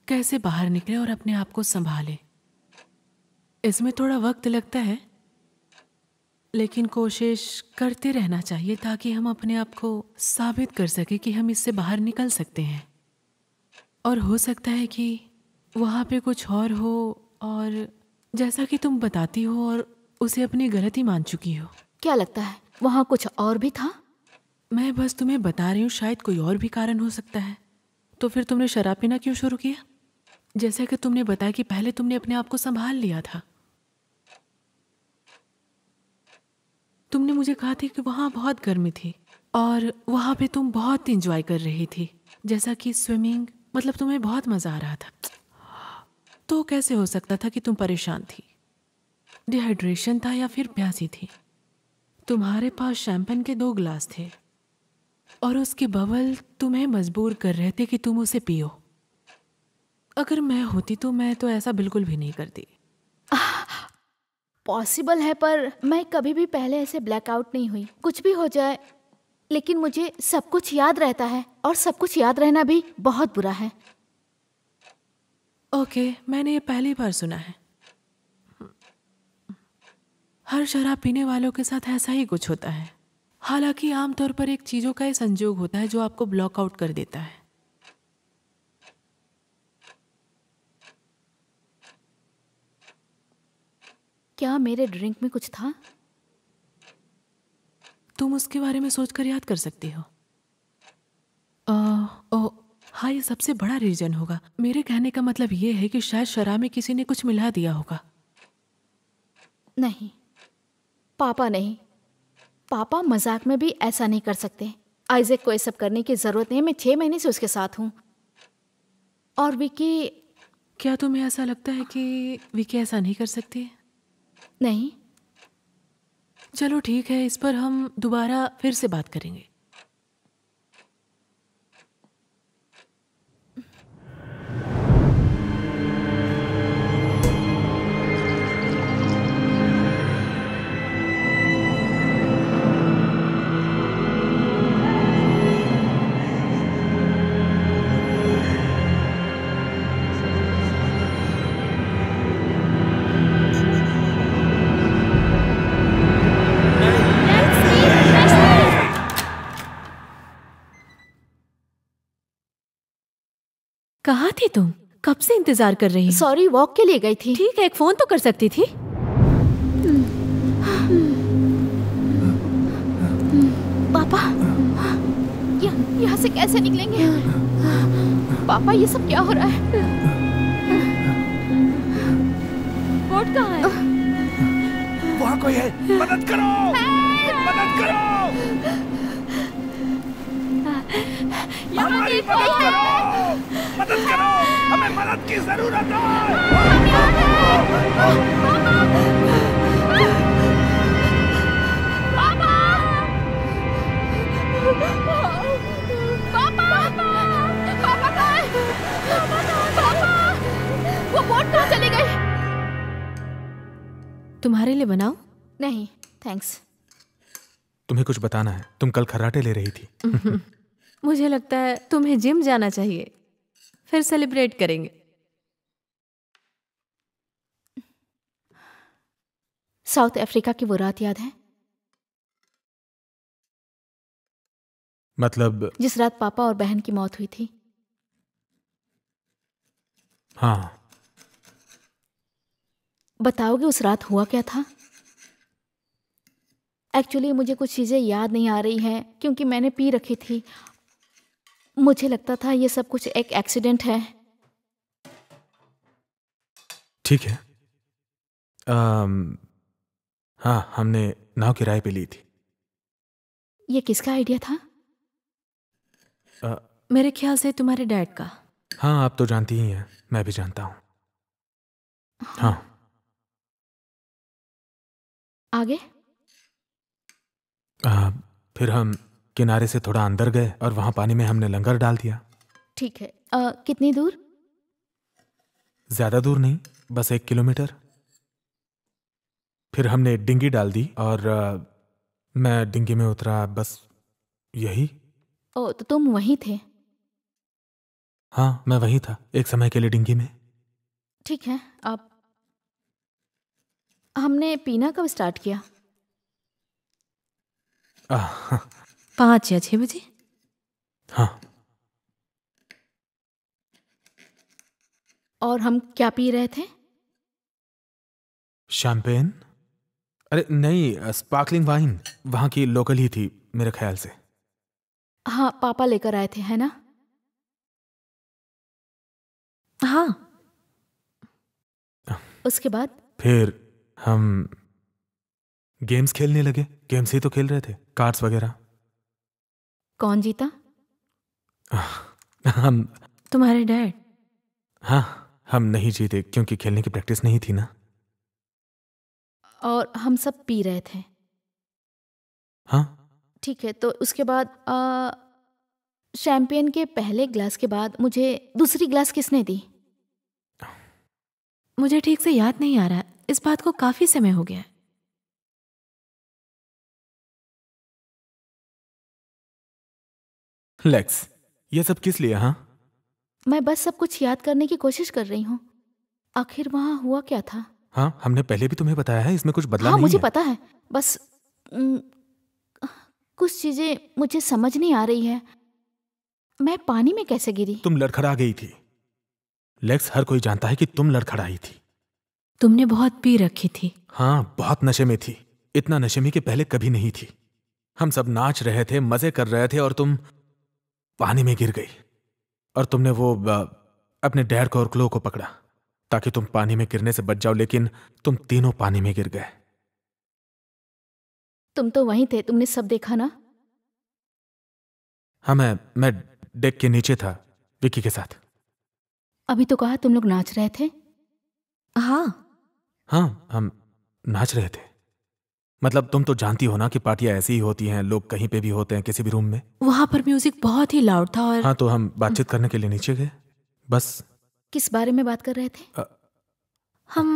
कैसे बाहर निकलें और अपने आप को संभालें। इसमें थोड़ा वक्त लगता है, लेकिन कोशिश करते रहना चाहिए ताकि हम अपने आप को साबित कर सकें कि हम इससे बाहर निकल सकते हैं। और हो सकता है कि वहाँ पे कुछ और हो, और जैसा कि तुम बताती हो और उसे अपनी गलती मान चुकी हो। क्या लगता है वहाँ कुछ और भी था? मैं बस तुम्हें बता रही हूँ, शायद कोई और भी कारण हो सकता है। तो फिर तुमने शराब पीना क्यों शुरू किया? जैसा कि तुमने बताया कि पहले तुमने अपने आप को संभाल लिया था। तुमने मुझे कहा था कि वहाँ बहुत गर्मी थी और वहाँ पे तुम बहुत इंजॉय कर रही थी, जैसा कि स्विमिंग, मतलब तुम्हें बहुत मज़ा आ रहा था। तो कैसे हो सकता था कि तुम परेशान थी? डिहाइड्रेशन था या फिर प्यासी थी? तुम्हारे पास शैंपेन के 2 ग्लास थे और उसके बबल तुम्हें मजबूर कर रहे थे कि तुम उसे पियो। अगर मैं होती तो मैं तो ऐसा बिल्कुल भी नहीं करती। पॉसिबल है, पर मैं कभी भी पहले ऐसे ब्लैकआउट नहीं हुई। कुछ भी हो जाए, लेकिन मुझे सब कुछ याद रहता है, और सब कुछ याद रहना भी बहुत बुरा है। ओके, मैंने ये पहली बार सुना है। हर शराब पीने वालों के साथ ऐसा ही कुछ होता है। हालांकि आमतौर पर एक चीज़ों का ही संयोग होता है जो आपको ब्लॉक आउट कर देता है। क्या मेरे ड्रिंक में कुछ था? तुम उसके बारे में सोचकर याद कर सकती हो। हाँ, ये सबसे बड़ा रीजन होगा। मेरे कहने का मतलब ये है कि शायद शराब में किसी ने कुछ मिला दिया होगा। नहीं, पापा नहीं। पापा मजाक में भी ऐसा नहीं कर सकते। आइजैक को ये सब करने की जरूरत नहीं। मैं 6 महीने से उसके साथ हूँ। और विकी, क्या तुम्हें ऐसा लगता है कि विकी ऐसा नहीं कर सकती? नहीं। चलो ठीक है, इस पर हम दोबारा फिर से बात करेंगे। कहाँ थी तुम? कब से इंतजार कर रही हो? सॉरी, वॉक के लिए गई थी। ठीक है, एक फोन तो कर सकती थी। पापा, यहाँ से कैसे निकलेंगे? पापा, ये सब क्या हो रहा है? बोट कहाँ है? वहाँ कोई है, मदद करो, मदद करो, हमारी मदद करो, मदद करो, हमें मदद की जरूरत है। वो बोट कहाँ चली गई? तुम्हारे लिए बनाऊं? नहीं, थैंक्स। तुम्हें कुछ बताना है। तुम कल खर्राटे ले रही थी। मुझे लगता है तुम्हें जिम जाना चाहिए, फिर सेलिब्रेट करेंगे। साउथ अफ्रीका की वो रात याद है? मतलब? जिस रात पापा और बहन की मौत हुई थी। हाँ। बताओगे उस रात हुआ क्या था? एक्चुअली मुझे कुछ चीज़ें याद नहीं आ रही हैं क्योंकि मैंने पी रखी थी। मुझे लगता था ये सब कुछ एक एक्सीडेंट है। ठीक है। हाँ, हमने नाव किराए पे ली थी। ये किसका आइडिया था? मेरे ख्याल से तुम्हारे डैड का। हाँ, आप तो जानती ही हैं, मैं भी जानता हूँ। हाँ। आगे? फिर हम किनारे से थोड़ा अंदर गए और वहां पानी में हमने लंगर डाल दिया। ठीक है। कितनी दूर? ज्यादा दूर नहीं, बस 1 किलोमीटर। फिर हमने डिंगी डाल दी और मैं डिंगी में उतरा, बस यही। ओ, तो तुम वहीं थे? हाँ, मैं वहीं था एक समय के लिए डिंगी में। ठीक है। अब हमने पीना कब स्टार्ट किया? 5 या 6 बजे। हाँ। और हम क्या पी रहे थे? शैम्पेन? अरे नहीं, स्पार्कलिंग वाइन। वहां की लोकल ही थी मेरे ख्याल से। हाँ, पापा लेकर आए थे, है ना? हाँ। उसके बाद? फिर हम गेम्स खेलने लगे। गेम्स ही तो खेल रहे थे, कार्ड्स वगैरह। कौन जीता? हम तुम्हारे डैड। हाँ, हम नहीं जीते क्योंकि खेलने की प्रैक्टिस नहीं थी ना। और हम सब पी रहे थे। हाँ। ठीक है, तो उसके बाद शैम्पेन के पहले ग्लास के बाद मुझे दूसरी ग्लास किसने दी? मुझे ठीक से याद नहीं आ रहा, इस बात को काफी समय हो गया है। लेक्स, ये सब किस लिए? हाँ, मैं बस सब कुछ याद करने की कोशिश कर रही हूँ। आखिर वहाँ हुआ क्या था? हाँ, हमने पहले भी तुम्हें बताया है, इसमें कुछ बदला हाँ, नहीं मुझे है। पता है, बस कुछ चीजें मुझे समझ नहीं आ रही है। मैं पानी में कैसे गिरी? तुम लड़खड़ा गई थी। लेक्स, हर कोई जानता है कि तुम लड़खड़ाई थी। तुमने बहुत पी रखी थी। हाँ, बहुत नशे में थी। इतना नशे में कि पहले कभी नहीं थी। हम सब नाच रहे थे, मजे कर रहे थे और तुम पानी में गिर गई। और तुमने वो अपने डैड को और क्लो को पकड़ा ताकि तुम पानी में गिरने से बच जाओ, लेकिन तुम तीनों पानी में गिर गए। तुम तो वहीं थे, तुमने सब देखा ना? हाँ, मैं डेक के नीचे था विक्की के साथ। अभी तो कहा तुम लोग नाच रहे थे। हाँ। हाँ, हम नाच रहे थे। मतलब तुम तो जानती हो ना कि पार्टियां ऐसी ही होती हैं, लोग कहीं पे भी होते हैं, किसी भी रूम में। वहां पर म्यूजिक बहुत ही लाउड था और हाँ, तो हम बातचीत करने के लिए नीचे गए, बस। किस बारे में बात कर रहे थे? हम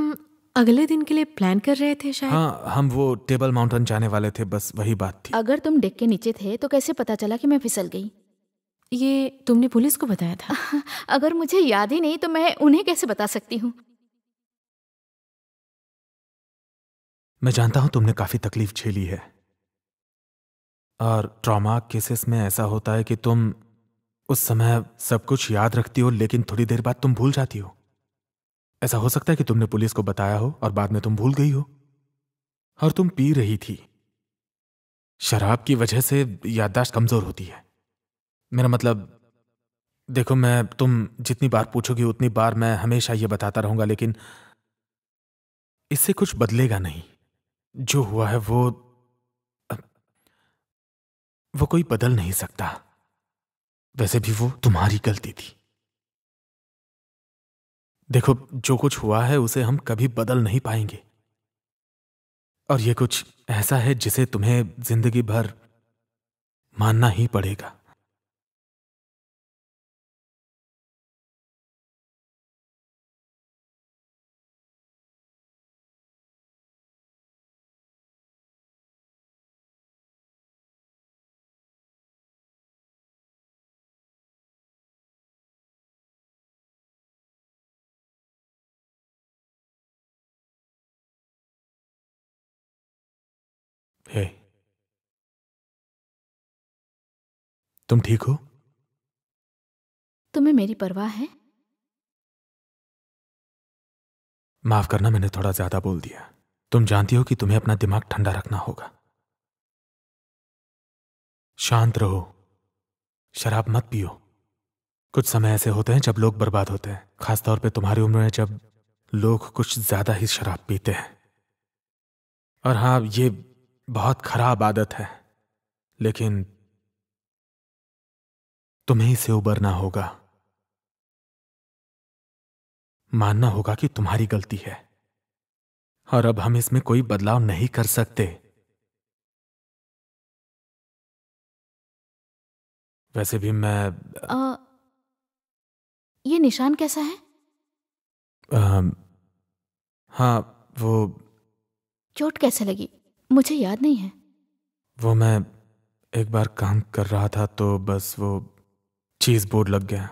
अगले दिन के लिए प्लान कर रहे थे शायद। हाँ, हम वो टेबल माउंटेन जाने वाले थे, बस वही बात थी। अगर तुम डेक के नीचे थे तो कैसे पता चला कि मैं फिसल गई? ये तुमने पुलिस को बताया था? अगर मुझे याद ही नहीं तो मैं उन्हें कैसे बता सकती हूँ? मैं जानता हूं तुमने काफी तकलीफ झेली है, और ट्रॉमा केसेस में ऐसा होता है कि तुम उस समय सब कुछ याद रखती हो, लेकिन थोड़ी देर बाद तुम भूल जाती हो। ऐसा हो सकता है कि तुमने पुलिस को बताया हो और बाद में तुम भूल गई हो। और तुम पी रही थी। शराब की वजह से याददाश्त कमजोर होती है। मेरा मतलब, देखो, तुम जितनी बार पूछोगी उतनी बार मैं हमेशा ये बताता रहूंगा, लेकिन इससे कुछ बदलेगा नहीं। जो हुआ है वो कोई बदल नहीं सकता। वैसे भी वो तुम्हारी गलती थी। देखो, जो कुछ हुआ है उसे हम कभी बदल नहीं पाएंगे, और ये कुछ ऐसा है जिसे तुम्हें जिंदगी भर मानना ही पड़ेगा। हे, तुम ठीक हो? तुम्हें मेरी परवाह है? माफ करना, मैंने थोड़ा ज्यादा बोल दिया। तुम जानती हो कि तुम्हें अपना दिमाग ठंडा रखना होगा। शांत रहो, शराब मत पियो। कुछ समय ऐसे होते हैं जब लोग बर्बाद होते हैं, खासतौर पे तुम्हारी उम्र में, जब लोग कुछ ज्यादा ही शराब पीते हैं। और हाँ, ये बहुत खराब आदत है, लेकिन तुम्हें इसे उबरना होगा। मानना होगा कि तुम्हारी गलती है, और अब हम इसमें कोई बदलाव नहीं कर सकते। वैसे भी ये निशान कैसा है? हाँ, वो चोट कैसे लगी? मुझे याद नहीं है। वो मैं एक बार काम कर रहा था तो बस वो चीज बोर्ड लग गया,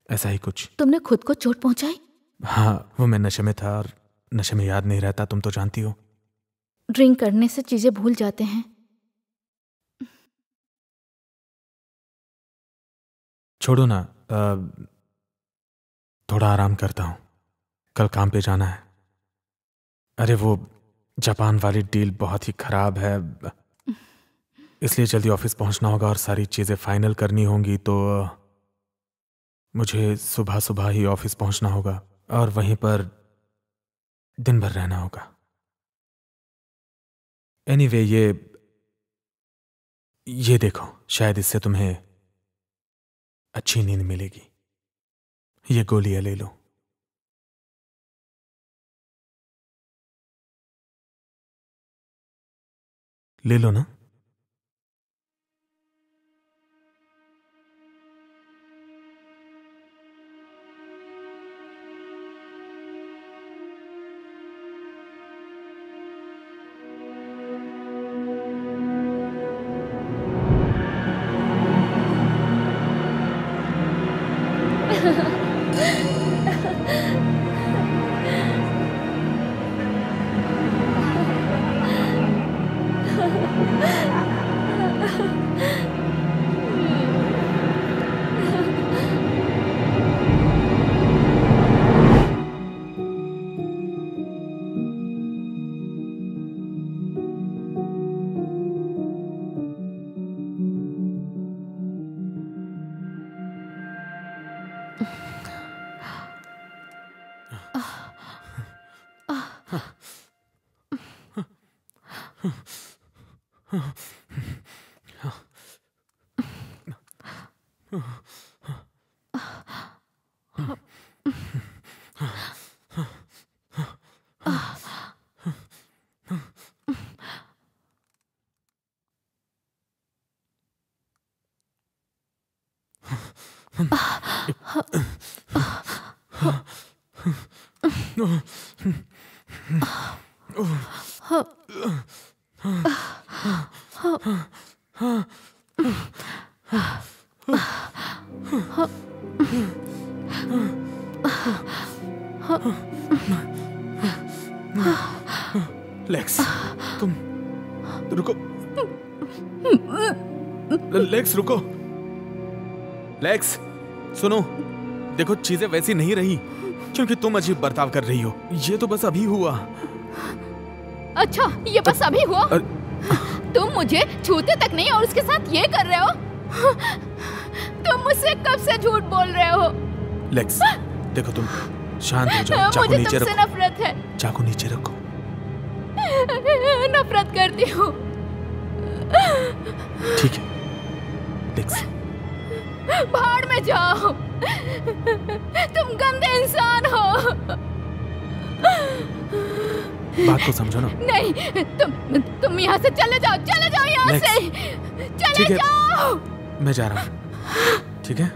ऐसा ही कुछ। तुमने खुद को चोट पहुंचाई? हाँ, वो मैं नशे में था और नशे में याद नहीं रहता, तुम तो जानती हो। ड्रिंक करने से चीजें भूल जाते हैं। छोड़ो ना, थोड़ा आराम करता हूँ, कल काम पे जाना है। अरे वो जापान वाली डील बहुत ही खराब है, इसलिए जल्दी ऑफिस पहुंचना होगा और सारी चीजें फाइनल करनी होंगी, तो मुझे सुबह सुबह ही ऑफिस पहुंचना होगा और वहीं पर दिन भर रहना होगा। एनीवे, ये देखो, शायद इससे तुम्हें अच्छी नींद मिलेगी। ये गोलियां ले लो। ले लो ना। लेक्स, तुम रुको। लेक्स रुको। लेक्स सुनो, देखो चीजें वैसी नहीं रही क्योंकि तुम अजीब बर्ताव कर रही हो। ये तो बस अभी हुआ। अच्छा, ये बस अभी हुआ? तुम मुझे छूते तक नहीं और उसके साथ ये कर रहे हो? तुम मुझसे कब से झूठ बोल रहे हो? लेक्स देखो, तुम शांत हो जाओ। चाकू नीचे रखो। मुझे नफरत है। चाकू नीचे रखो। नफरत करती हूँ। ठीक है लेक्स। भाड़ में जाओ, तुम गंदे इंसान हो। बात को समझो ना। नहीं, तुम यहाँ से चले जाओ, चले जाओ यहाँ से, चले जाओ। मैं जा रहा हूँ, ठीक है?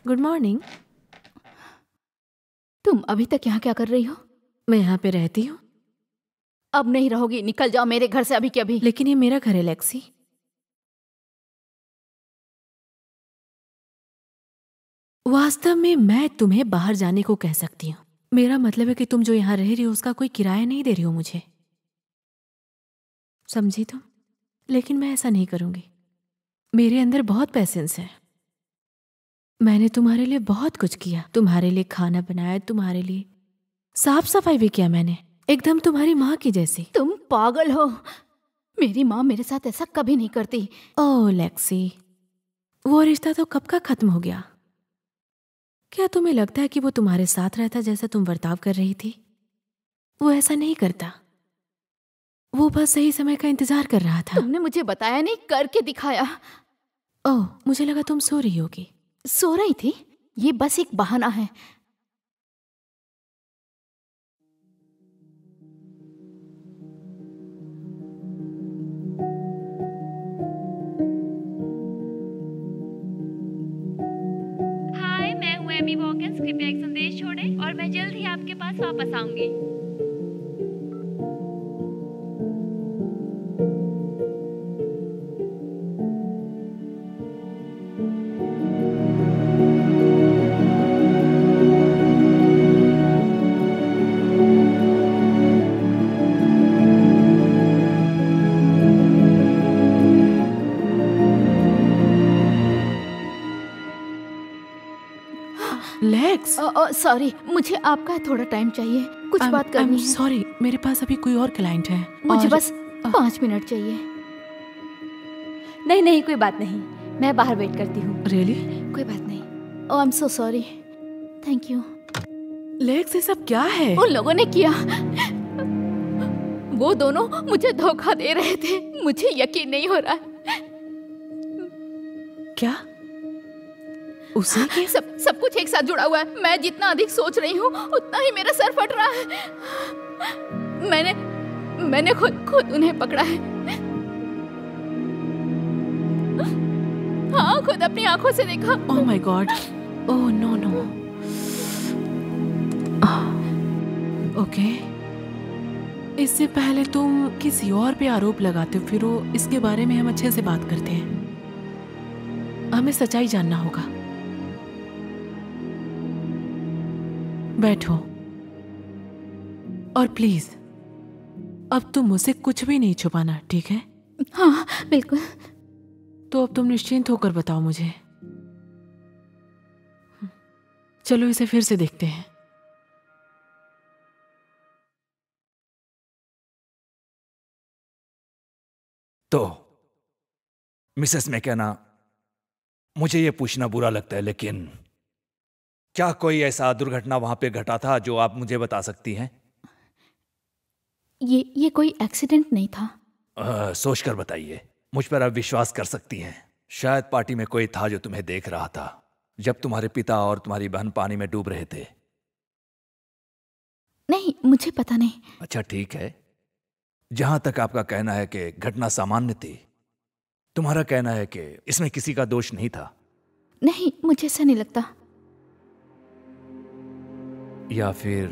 Good morning. तुम अभी तक यहाँ क्या कर रही हो? मैं यहाँ पे रहती हूँ। अब नहीं रहोगी, निकल जाओ मेरे घर से अभी के अभी। लेकिन ये मेरा घर है लेक्सी। वास्तव में मैं तुम्हें बाहर जाने को कह सकती हूँ। मेरा मतलब है कि तुम जो यहाँ रह रही हो उसका कोई किराया नहीं दे रही हो मुझे, समझी तुम? लेकिन मैं ऐसा नहीं करूँगी। मेरे अंदर बहुत पैसेंस है। मैंने तुम्हारे लिए बहुत कुछ किया, तुम्हारे लिए खाना बनाया, तुम्हारे लिए साफ सफाई भी किया मैंने, एकदम तुम्हारी माँ की जैसी। तुम पागल हो, मेरी माँ मेरे साथ ऐसा कभी नहीं करती। ओह लेक्सी, वो रिश्ता तो कब का खत्म हो गया। क्या तुम्हें लगता है कि वो तुम्हारे साथ रहता जैसा तुम बर्ताव कर रही थी? वो ऐसा नहीं करता, वो बस सही समय का इंतजार कर रहा था। तुमने मुझे बताया नहीं, करके दिखाया। ओह, मुझे लगा तुम सो रही होगी। सो रही थी? ये बस एक बहाना है। हाय, मैं हूँ एमी वॉकिंस। कृपया एक संदेश छोड़ें और मैं जल्द ही आपके पास वापस आऊंगी। लेक्स, सॉरी, मुझे आपका थोड़ा टाइम चाहिए, कुछ बात करनी है। सॉरी, मेरे पास अभी कोई और क्लाइंट है। मुझे और- बस 5 मिनट चाहिए। नहीं नहीं, कोई बात नहीं, मैं बाहर वेट करती हूँ। रियली? कोई बात नहीं। Oh, I am so sorry. Thank you. Lex, ये सब क्या है? उन लोगों ने किया, वो दोनों मुझे धोखा दे रहे थे। मुझे यकीन नहीं हो रहा है। क्या उसे क्या? सब कुछ एक साथ जुड़ा हुआ है। मैं जितना अधिक सोच रही हूँ उतना ही मेरा सर फट रहा है। मैंने खुद उन्हें पकड़ा है। हाँ, खुद अपनी आंखों से देखा। Oh my God, oh no no. Okay, इससे पहले तुम किसी और पे आरोप लगाते हो, फिर वो इसके बारे में हम अच्छे से बात करते हैं। हमें सच्चाई जानना होगा। बैठो और प्लीज अब तुम मुझसे कुछ भी नहीं छुपाना, ठीक है? हाँ बिल्कुल। तो अब तुम निश्चिंत होकर बताओ मुझे। चलो इसे फिर से देखते हैं। तो मिसेस मैकेना, मुझे ये पूछना बुरा लगता है, लेकिन क्या कोई ऐसा दुर्घटना वहां पे घटा था जो आप मुझे बता सकती हैं? ये कोई एक्सीडेंट नहीं था। सोच कर बताइए, मुझ पर आप विश्वास कर सकती हैं। शायद पार्टी में कोई था जो तुम्हें देख रहा था जब तुम्हारे पिता और तुम्हारी बहन पानी में डूब रहे थे। नहीं, मुझे पता नहीं। अच्छा ठीक है, जहां तक आपका कहना है कि घटना सामान्य थी, तुम्हारा कहना है कि इसमें किसी का दोष नहीं था। नहीं, मुझे ऐसा नहीं लगता। या फिर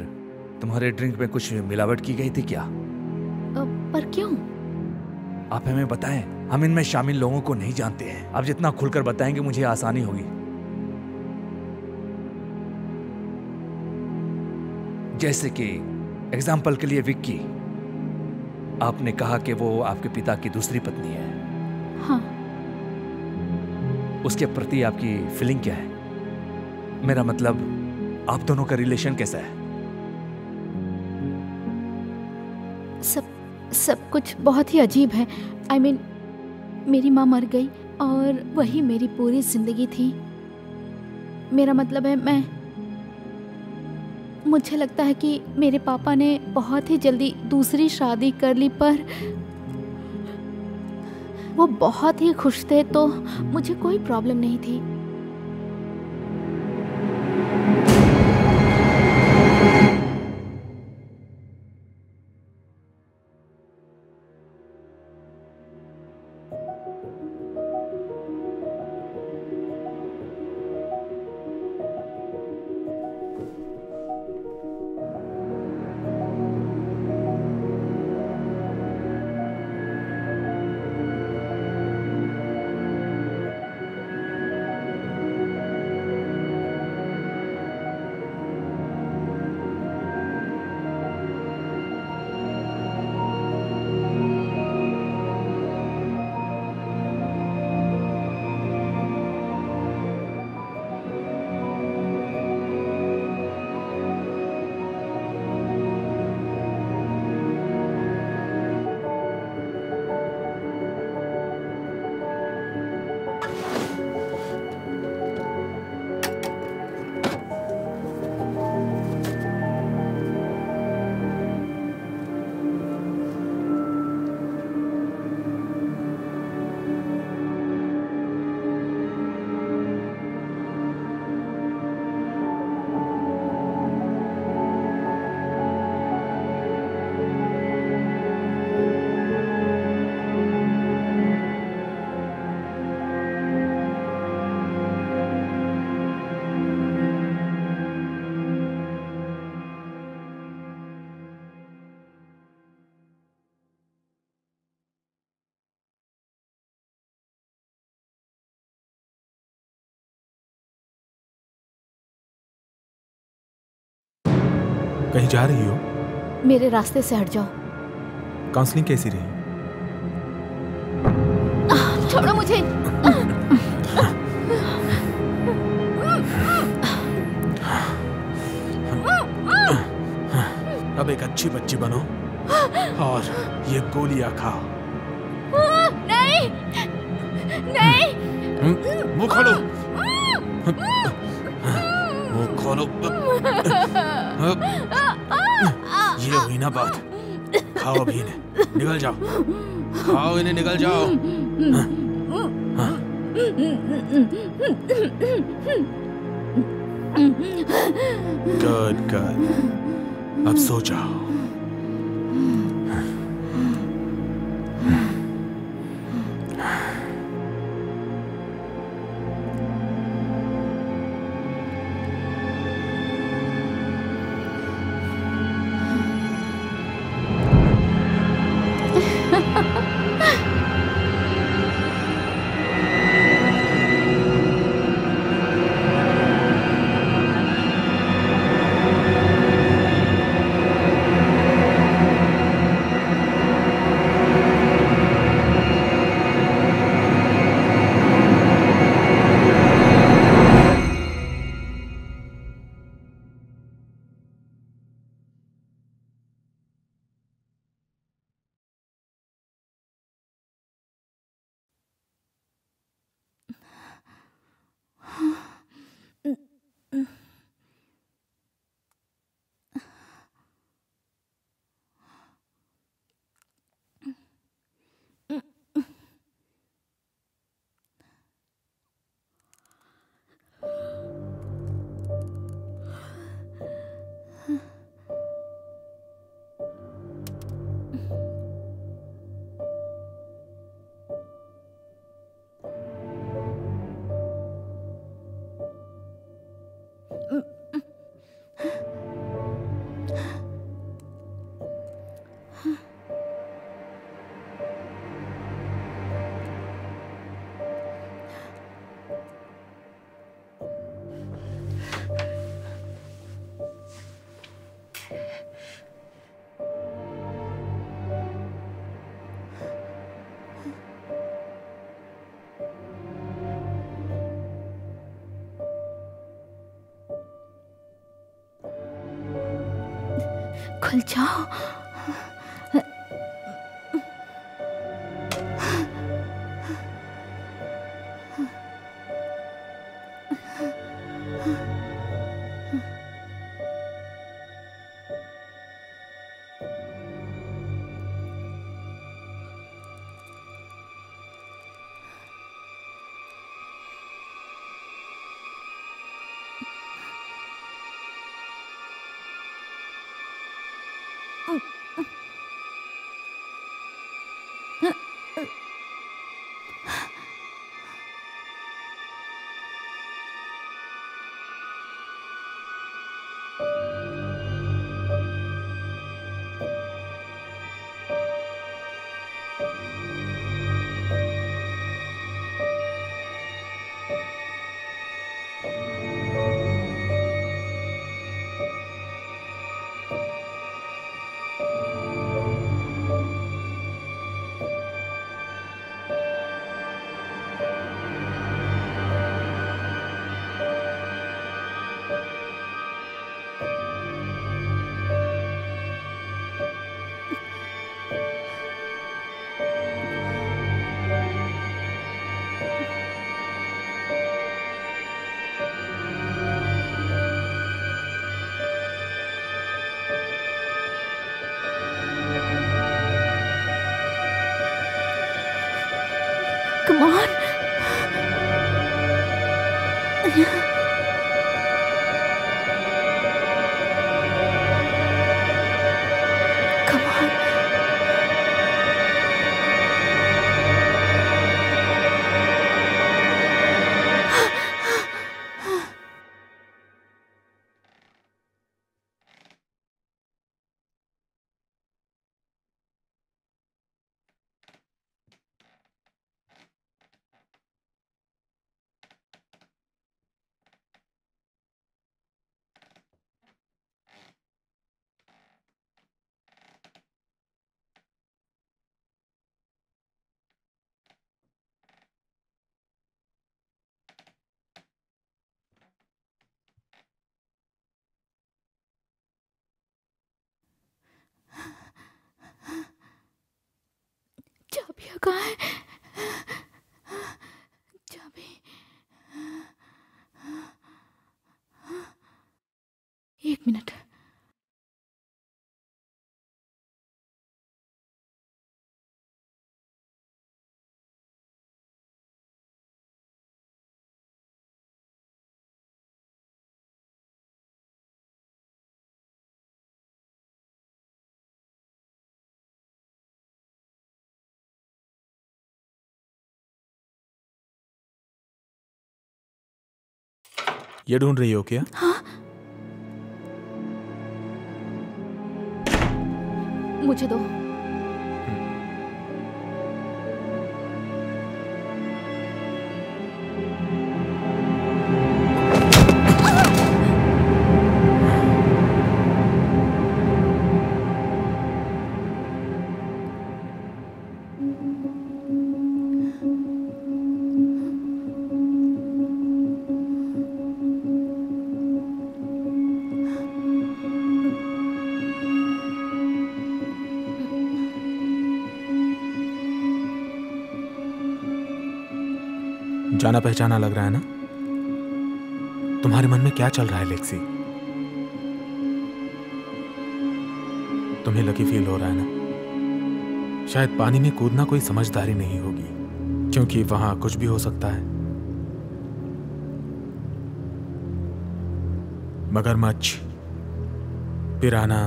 तुम्हारे ड्रिंक में कुछ मिलावट की गई थी क्या? पर क्यों? आप हमें बताएं, हम इनमें शामिल लोगों को नहीं जानते हैं। आप जितना खुलकर बताएंगे मुझे आसानी होगी। जैसे कि एग्जाम्पल के लिए विक्की, आपने कहा कि वो आपके पिता की दूसरी पत्नी है। हाँ। उसके प्रति आपकी फीलिंग क्या है? मेरा मतलब, आप दोनों का रिलेशन कैसा है? सब कुछ बहुत ही अजीब है। I mean, मेरी माँ मर गई और वही मेरी पूरी जिंदगी थी। मेरा मतलब है, मुझे लगता है कि मेरे पापा ने बहुत ही जल्दी दूसरी शादी कर ली, पर वो बहुत ही खुश थे, तो मुझे कोई प्रॉब्लम नहीं थी। कहीं जा रही हो? मेरे रास्ते से हट जाओ। काउंसलिंग कैसी रही? छोड़ो मुझे। अब एक अच्छी बच्ची बनो और ये गोलियां खाओ। नहीं नहीं। मुंह खोलो, मुंह खोलो। ये हुई ना बात। खाओ अभी इन्हें, निकल जाओ। खाओ इन्हें, निकल जाओ। गुड गुड, अब सो जाओ। खुल जाओ। Come on. Come on. कहाँ है? चाबी। एक मिनट। ये ढूंढ रही हो क्या? हाँ, मुझे दो। जाना पहचाना लग रहा है ना? तुम्हारे मन में क्या चल रहा है लेक्सी? तुम्हें लकी फील हो रहा है ना? शायद पानी में कूदना कोई समझदारी नहीं होगी, क्योंकि वहां कुछ भी हो सकता है। मगरमच्छ, पिराना,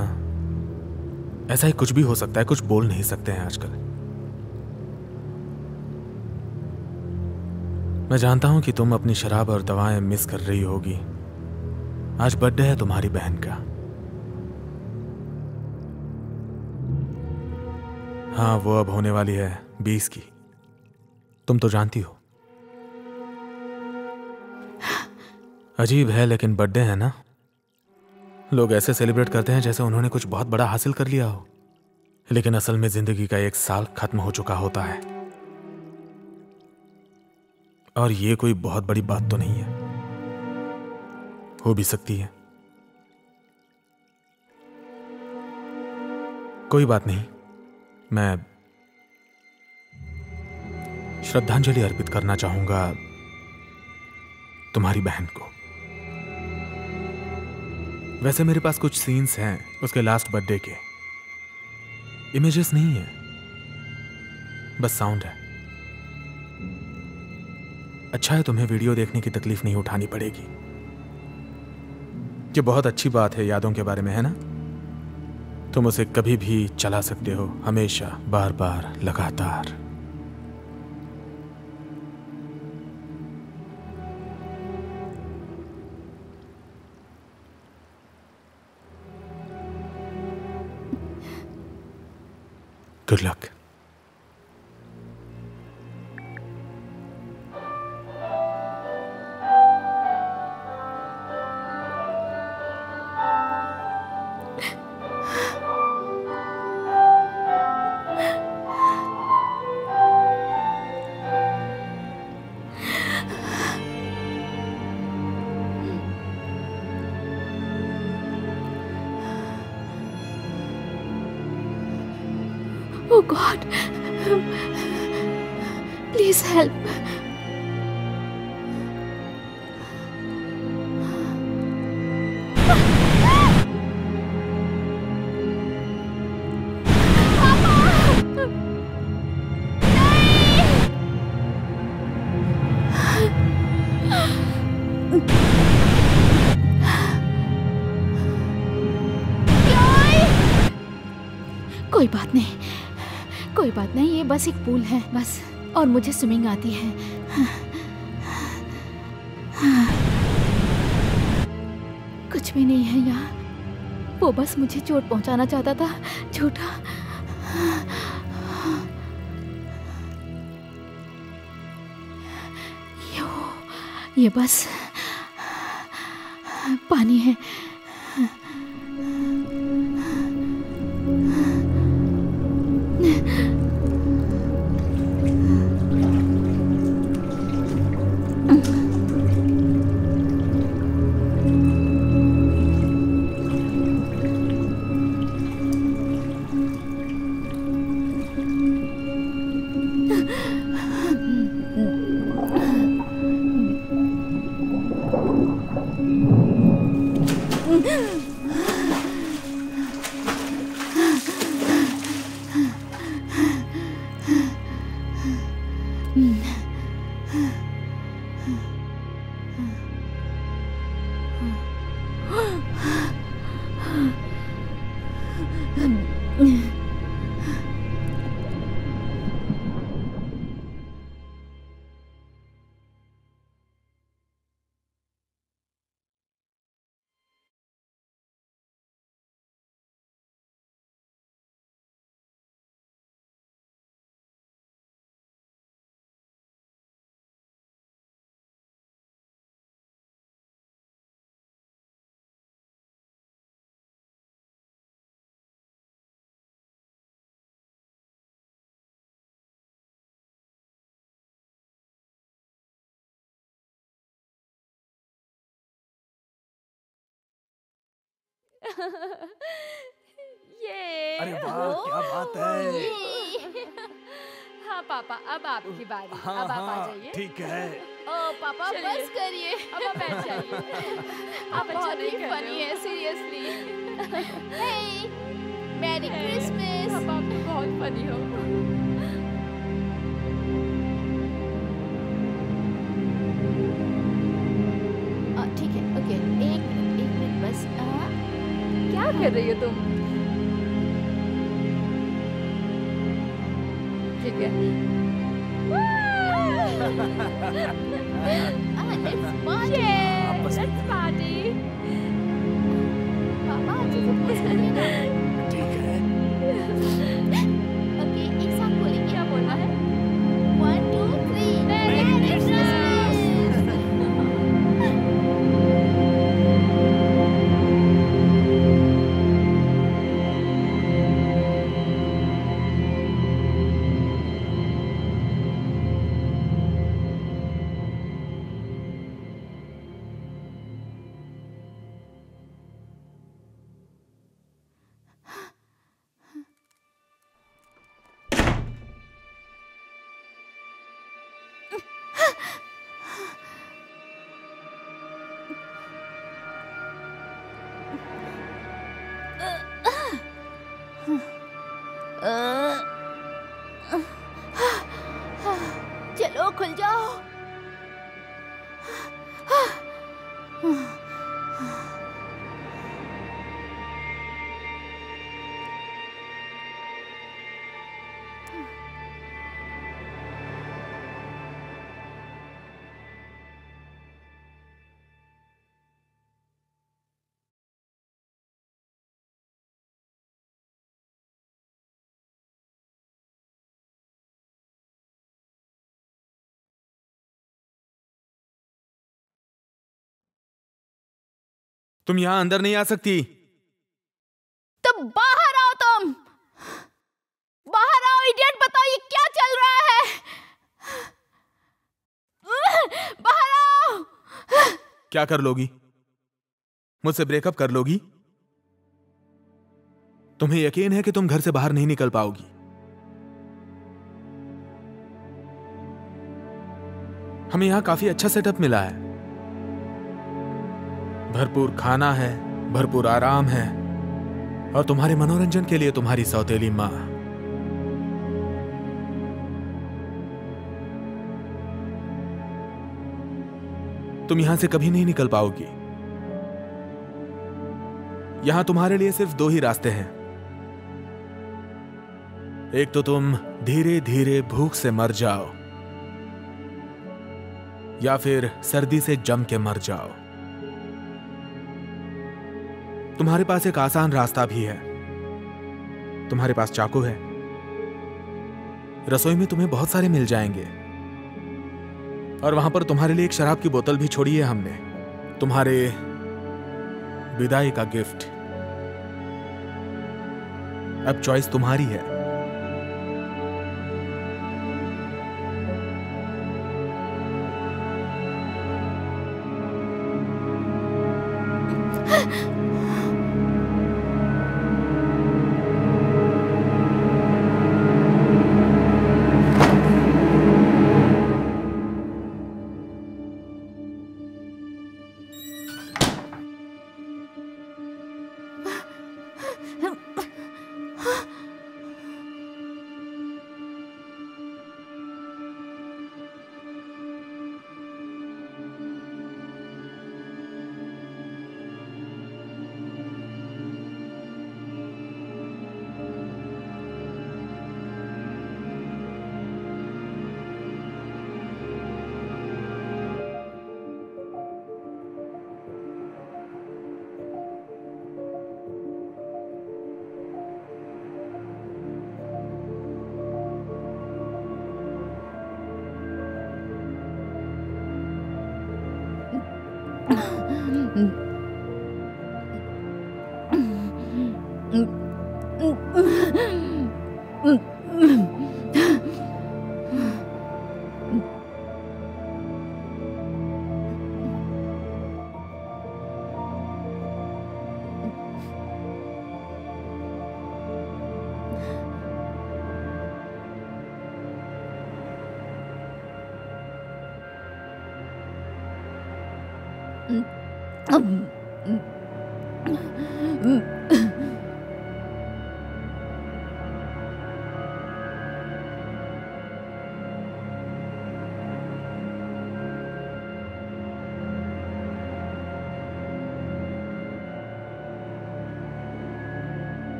ऐसा ही कुछ भी हो सकता है। कुछ बोल नहीं सकते हैं आजकल। मैं जानता हूं कि तुम अपनी शराब और दवाएं मिस कर रही होगी। आज बर्थडे है तुम्हारी बहन का। हाँ, वो अब होने वाली है 20 की। तुम तो जानती हो। अजीब है, लेकिन बर्थडे है ना, लोग ऐसे सेलिब्रेट करते हैं जैसे उन्होंने कुछ बहुत बड़ा हासिल कर लिया हो। लेकिन असल में जिंदगी का 1 साल खत्म हो चुका होता है। और ये कोई बहुत बड़ी बात तो नहीं है। हो भी सकती है। कोई बात नहीं। मैं श्रद्धांजलि अर्पित करना चाहूंगा तुम्हारी बहन को। वैसे मेरे पास कुछ सीन्स हैं उसके लास्ट बर्थडे के। इमेजेस नहीं है, बस साउंड है। अच्छा है, तुम्हें वीडियो देखने की तकलीफ नहीं उठानी पड़ेगी। ये बहुत अच्छी बात है यादों के बारे में, है ना? तुम उसे कभी भी चला सकते हो, हमेशा, बार बार, लगातार। Good luck. Oh God, please help. कोई बात नहीं, कोई बात नहीं, ये बस एक पूल है बस, और मुझे स्विमिंग आती है। कुछ भी नहीं है यहाँ। वो बस मुझे चोट पहुंचाना चाहता था, झूठा। ये बस पानी है। ये अरे वाह, क्या बात है। हाँ पापा, अब आपकी बारी। हाँ अब आप आ हाँ जाइए। ठीक है। ओ पापा चलिए। बस करिए। अब आप बैठ जाइए। आप अच्छा बहुत नहीं ही कर फनी रहे हो। है, सीरियसली। हे मैरी क्रिसमस। पापा आप तो बहुत फनी हो। ठीक है, ओके, एक मिनट बस। क्या कर रही हो तुम? ठीक है। Let's party. बस Let's party. पापा अच्छे से बस करिए ना। ठीक है। ओके, एक साथ बोलेंगे। क्या बोलना है? 1 2 3 Merry Christmas! चलो खुल जाओ। तुम यहां अंदर नहीं आ सकती। तो बाहर आओ तुम। बाहर आओ इडियट, बताओ ये क्या चल रहा है। बाहर आओ। क्या कर लोगी? मुझसे ब्रेकअप कर लोगी? तुम्हें यकीन है कि तुम घर से बाहर नहीं निकल पाओगी? हमें यहां काफी अच्छा सेटअप मिला है। भरपूर खाना है, भरपूर आराम है, और तुम्हारे मनोरंजन के लिए तुम्हारी सौतेली मां। तुम यहां से कभी नहीं निकल पाओगी। यहां तुम्हारे लिए सिर्फ 2 ही रास्ते हैं। एक तो तुम धीरे धीरे भूख से मर जाओ, या फिर सर्दी से जम के मर जाओ। तुम्हारे पास एक आसान रास्ता भी है। तुम्हारे पास चाकू है। रसोई में तुम्हें बहुत सारे मिल जाएंगे, और वहां पर तुम्हारे लिए एक शराब की बोतल भी छोड़ी है हमने, तुम्हारे विदाई का गिफ्ट। अब चॉइस तुम्हारी है।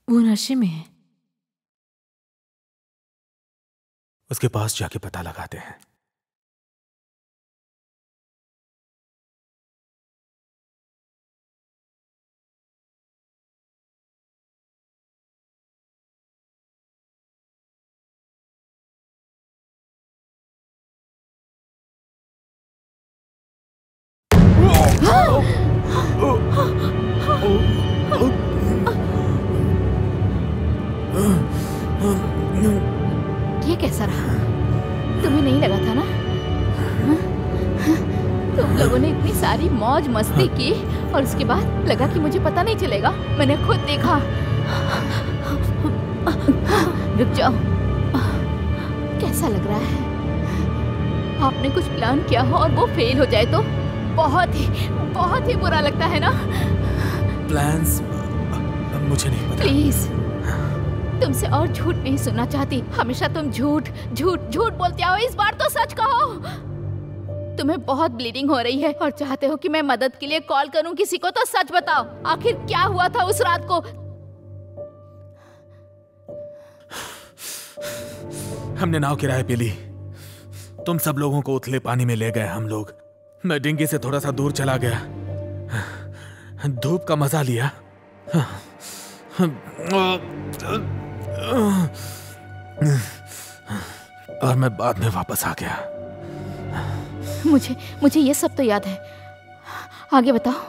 वो नशे में है। उसके पास जाके पता लगाते हैं। ये कैसा रहा? तुम्हें नहीं लगा था ना? तुम लोगों ने इतनी सारी मौज मस्ती की और उसके बाद लगा कि मुझे पता नहीं चलेगा। मैंने खुद देखा। रुक जाओ। कैसा लग रहा है? आपने कुछ प्लान किया हो और वो फेल हो जाए तो बहुत ही बुरा लगता है ना? प्लान्स मुझे नहीं पता। प्लीज, तुमसे और झूठ नहीं सुनना चाहती। हमेशा तुम झूठ बोलते आओ। इस बार तो सच कहो। तुम्हें बहुत ब्लीडिंग हो रही है और चाहते हो कि मैं मदद के लिए कॉल करूं किसी को, तो सच बताओ, आखिर क्या हुआ था उस रात को? हमने नाव किराए पे ली। तुम सब लोगों को उथले पानी में ले गए हम लोग। मैं डिंगी से थोड़ा सा दूर चला गया, धूप का मजा लिया और मैं बाद में वापस आ गया। मुझे ये सब तो याद है। आगे बताओ।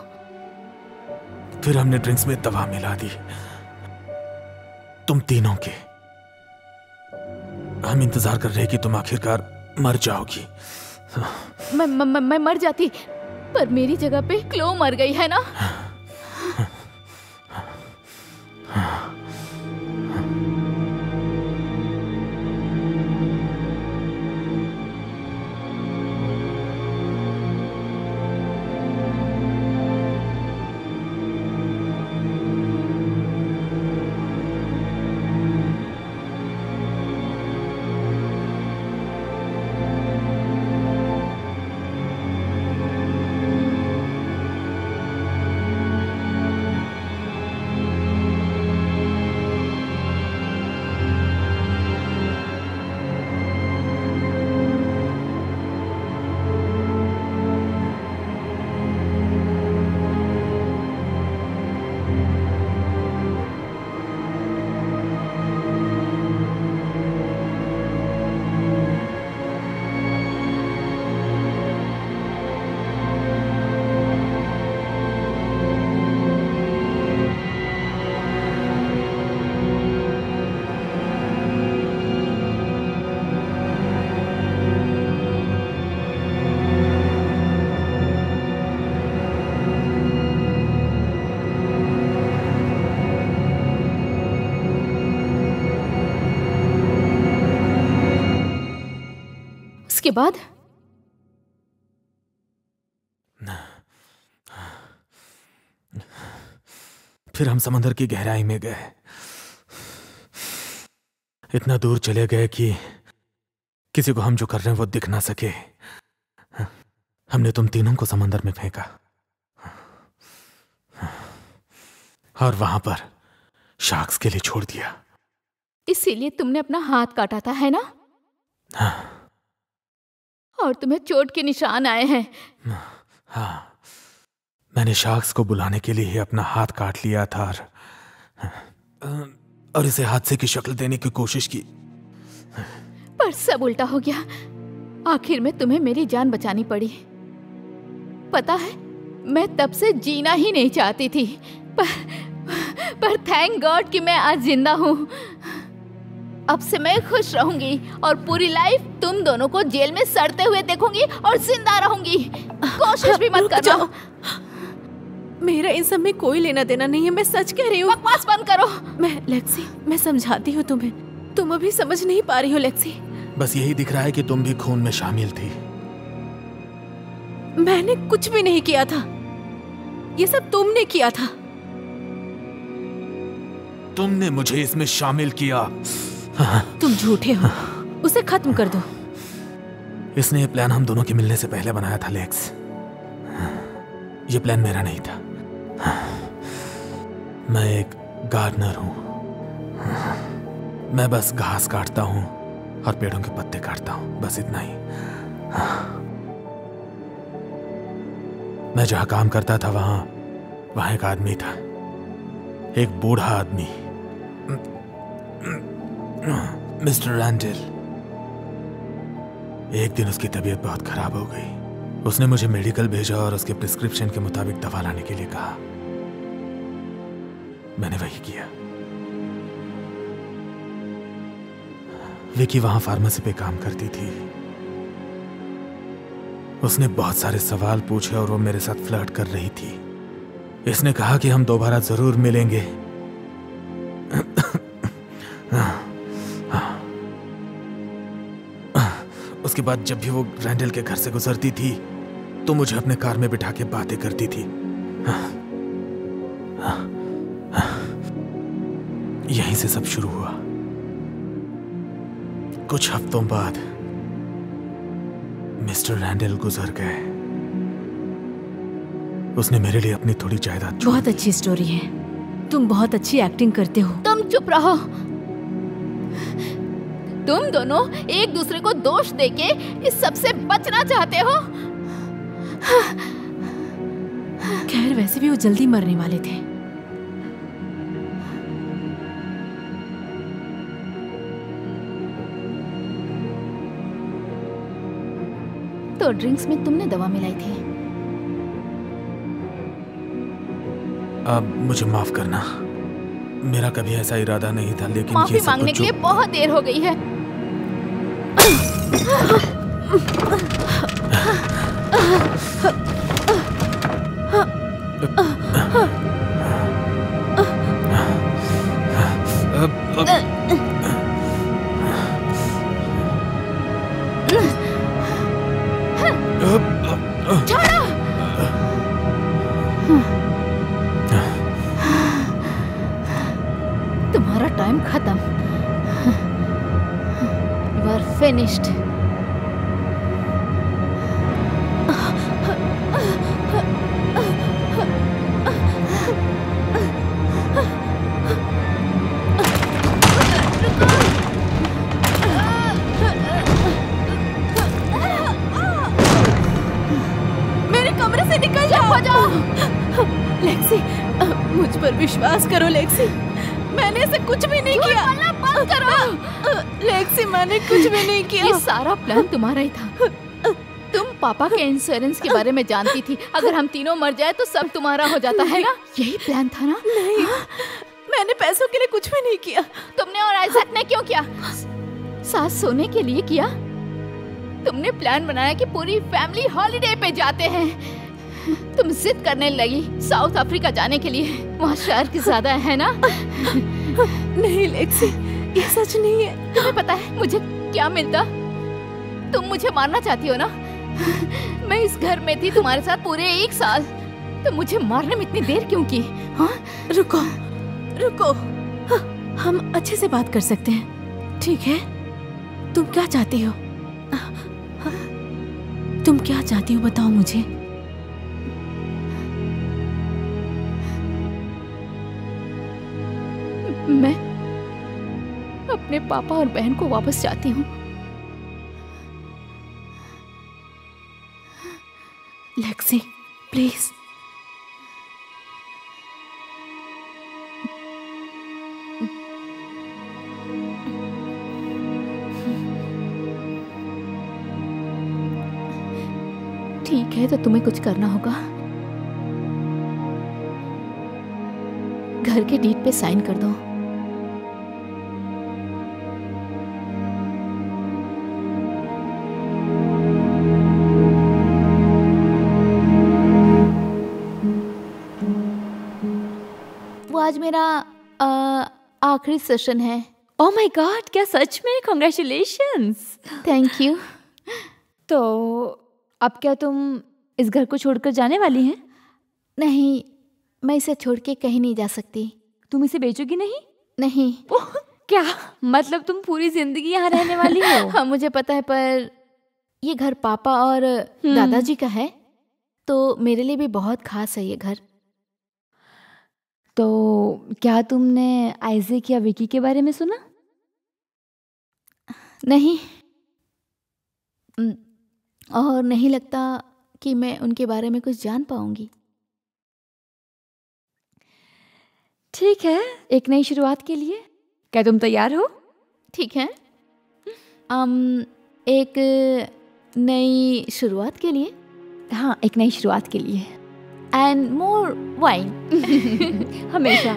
फिर हमने ड्रिंक्स में दवा मिला दी तुम तीनों के। हम इंतजार कर रहे कि तुम आखिरकार मर जाओगी। मैं मर जाती, पर मेरी जगह पे क्लो मर गई है ना? उसके बाद फिर हम समंदर की गहराई में गए। इतना दूर चले गए कि किसी को हम जो कर रहे हैं वो दिख ना सके। हमने तुम तीनों को समंदर में फेंका और वहां पर शार्क्स के लिए छोड़ दिया। इसीलिए तुमने अपना हाथ काटा था, है ना? हाँ। और तुम्हें चोट के निशान आए हैं। हाँ, मैंने शार्क्स को बुलाने के लिए ही अपना हाथ काट लिया था और इसे हादसे की शक्ल देने की कोशिश की, पर सब उल्टा हो गया। आखिर में तुम्हें मेरी जान बचानी पड़ी। पता है, मैं तब से जीना ही नहीं चाहती थी, पर थैंक गॉड कि मैं आज जिंदा हूँ। अब से मैं खुश रहूंगी और पूरी लाइफ तुम दोनों को जेल में सड़ते हुए देखूंगी और जिंदा रहूंगी। कोशिश भी मत करना। मेरा इन सब में कोई लेना देना नहीं है, मैं सच कह रही हूँ। बकवास बंद करो। लेक्सी, मैं समझाती हूँ तुम्हें, तुम अभी समझ नहीं पा रही हो लेक्सी। बस यही दिख रहा है कि तुम भी खून में शामिल थी। मैंने कुछ भी नहीं किया था, ये सब तुमने किया था। तुमने मुझे इसमें शामिल किया। तुम झूठे हो, उसे खत्म कर दो। इसने ये प्लान हम दोनों के मिलने से पहले बनाया था लेक्स। ये प्लान मेरा नहीं था। मैं एक गार्डनर हूं। मैं बस घास काटता हूं और पेड़ों के पत्ते काटता हूं, बस इतना ही। मैं जहां काम करता था वहां एक आदमी था, एक बूढ़ा आदमी, मिस्टर रैंडल। एक दिन उसकी तबीयत बहुत खराब हो गई। उसने मुझे मेडिकल भेजा और उसके प्रिस्क्रिप्शन के मुताबिक दवा लाने के लिए कहा। मैंने वही किया। विकी वहां फार्मेसी पे काम करती थी। उसने बहुत सारे सवाल पूछे और वो मेरे साथ फ्लर्ट कर रही थी। इसने कहा कि हम दोबारा जरूर मिलेंगे। उसके बाद जब भी वो रैंडल के घर से गुजरती थी तो मुझे अपने कार में बिठा के बातें करती थी। यहीं से सब शुरू हुआ। कुछ हफ्तों बाद मिस्टर रैंडल गुजर गए। उसने मेरे लिए अपनी थोड़ी जायदाद। बहुत अच्छी स्टोरी है, तुम बहुत अच्छी एक्टिंग करते हो। तुम चुप रहो। तुम दोनों एक दूसरे को दोष देके इस सब से बचना चाहते हो। खैर, वैसे भी वो जल्दी मरने वाले थे। तो ड्रिंक्स में तुमने दवा मिलाई थी। अब मुझे माफ करना, मेरा कभी ऐसा इरादा नहीं था, लेकिन माफी मांगने के लिए बहुत देर हो गई है। छोड़ो। तुम्हारा टाइम खत्म। You are finished. मेरे कमरे से निकल जाओ। लेक्सी, मुझ पर विश्वास करो लेक्सी, मैंने ऐसे कुछ भी नहीं किया। बंद करो। लेक्सी, मैंने कुछ भी नहीं किया। ये सारा प्लान तुम्हारा ही था। तुम पापा के इंश्योरेंस के बारे में जानती थी। अगर हम तीनों मर जाए तो सब तुम्हारा हो जाता है ना? यही प्लान था ना? नहीं, मैंने पैसों के लिए कुछ भी नहीं किया। तुमने और आइजैक ने क्यों किया? साथ सोने के लिए किया। तुमने प्लान बनाया कि पूरी फैमिली हॉलिडे पे जाते हैं। तुम जिद करने लगी साउथ अफ्रीका जाने के लिए। वहाँ शार्क ज्यादा है ना? नहीं लेक्सी, ये सच नहीं है। तुम्हें पता है मुझे क्या मिलता? तुम मुझे मारना चाहती हो ना? मैं इस घर में थी तुम्हारे साथ पूरे 1 साल, तो मुझे मारने में इतनी देर क्यों की? हाँ, रुको रुको, हम अच्छे से बात कर सकते हैं, ठीक है? तुम क्या चाहती हो? तुम क्या चाहती हो बताओ मुझे। मैं अपने पापा और बहन को वापस चाहती हूँ। Lexi please. ठीक है, तो तुम्हें कुछ करना होगा। घर के डीड पे साइन कर दो। वो आज मेरा आखिरी सेशन है। ओह माय गॉड, क्या सच में? कॉन्ग्रेचुलेशंस। Thank you. तो अब क्या तुम इस घर को छोड़कर जाने वाली हैं? नहीं, मैं इसे छोड़ के कहीं नहीं जा सकती। तुम इसे बेचोगी नहीं? नहीं। ओह, क्या मतलब तुम पूरी जिंदगी यहाँ रहने वाली हो? हाँ, मुझे पता है, पर ये घर पापा और दादाजी का है, तो मेरे लिए भी बहुत खास है ये घर। तो क्या तुमने आइज़ैक या विकी के बारे में सुना? नहीं, और नहीं लगता कि मैं उनके बारे में कुछ जान पाऊंगी। ठीक है, एक नई शुरुआत के लिए क्या तुम तैयार हो? ठीक है, एक नई शुरुआत के लिए। हाँ, एक नई शुरुआत के लिए। And more wine. हमेशा।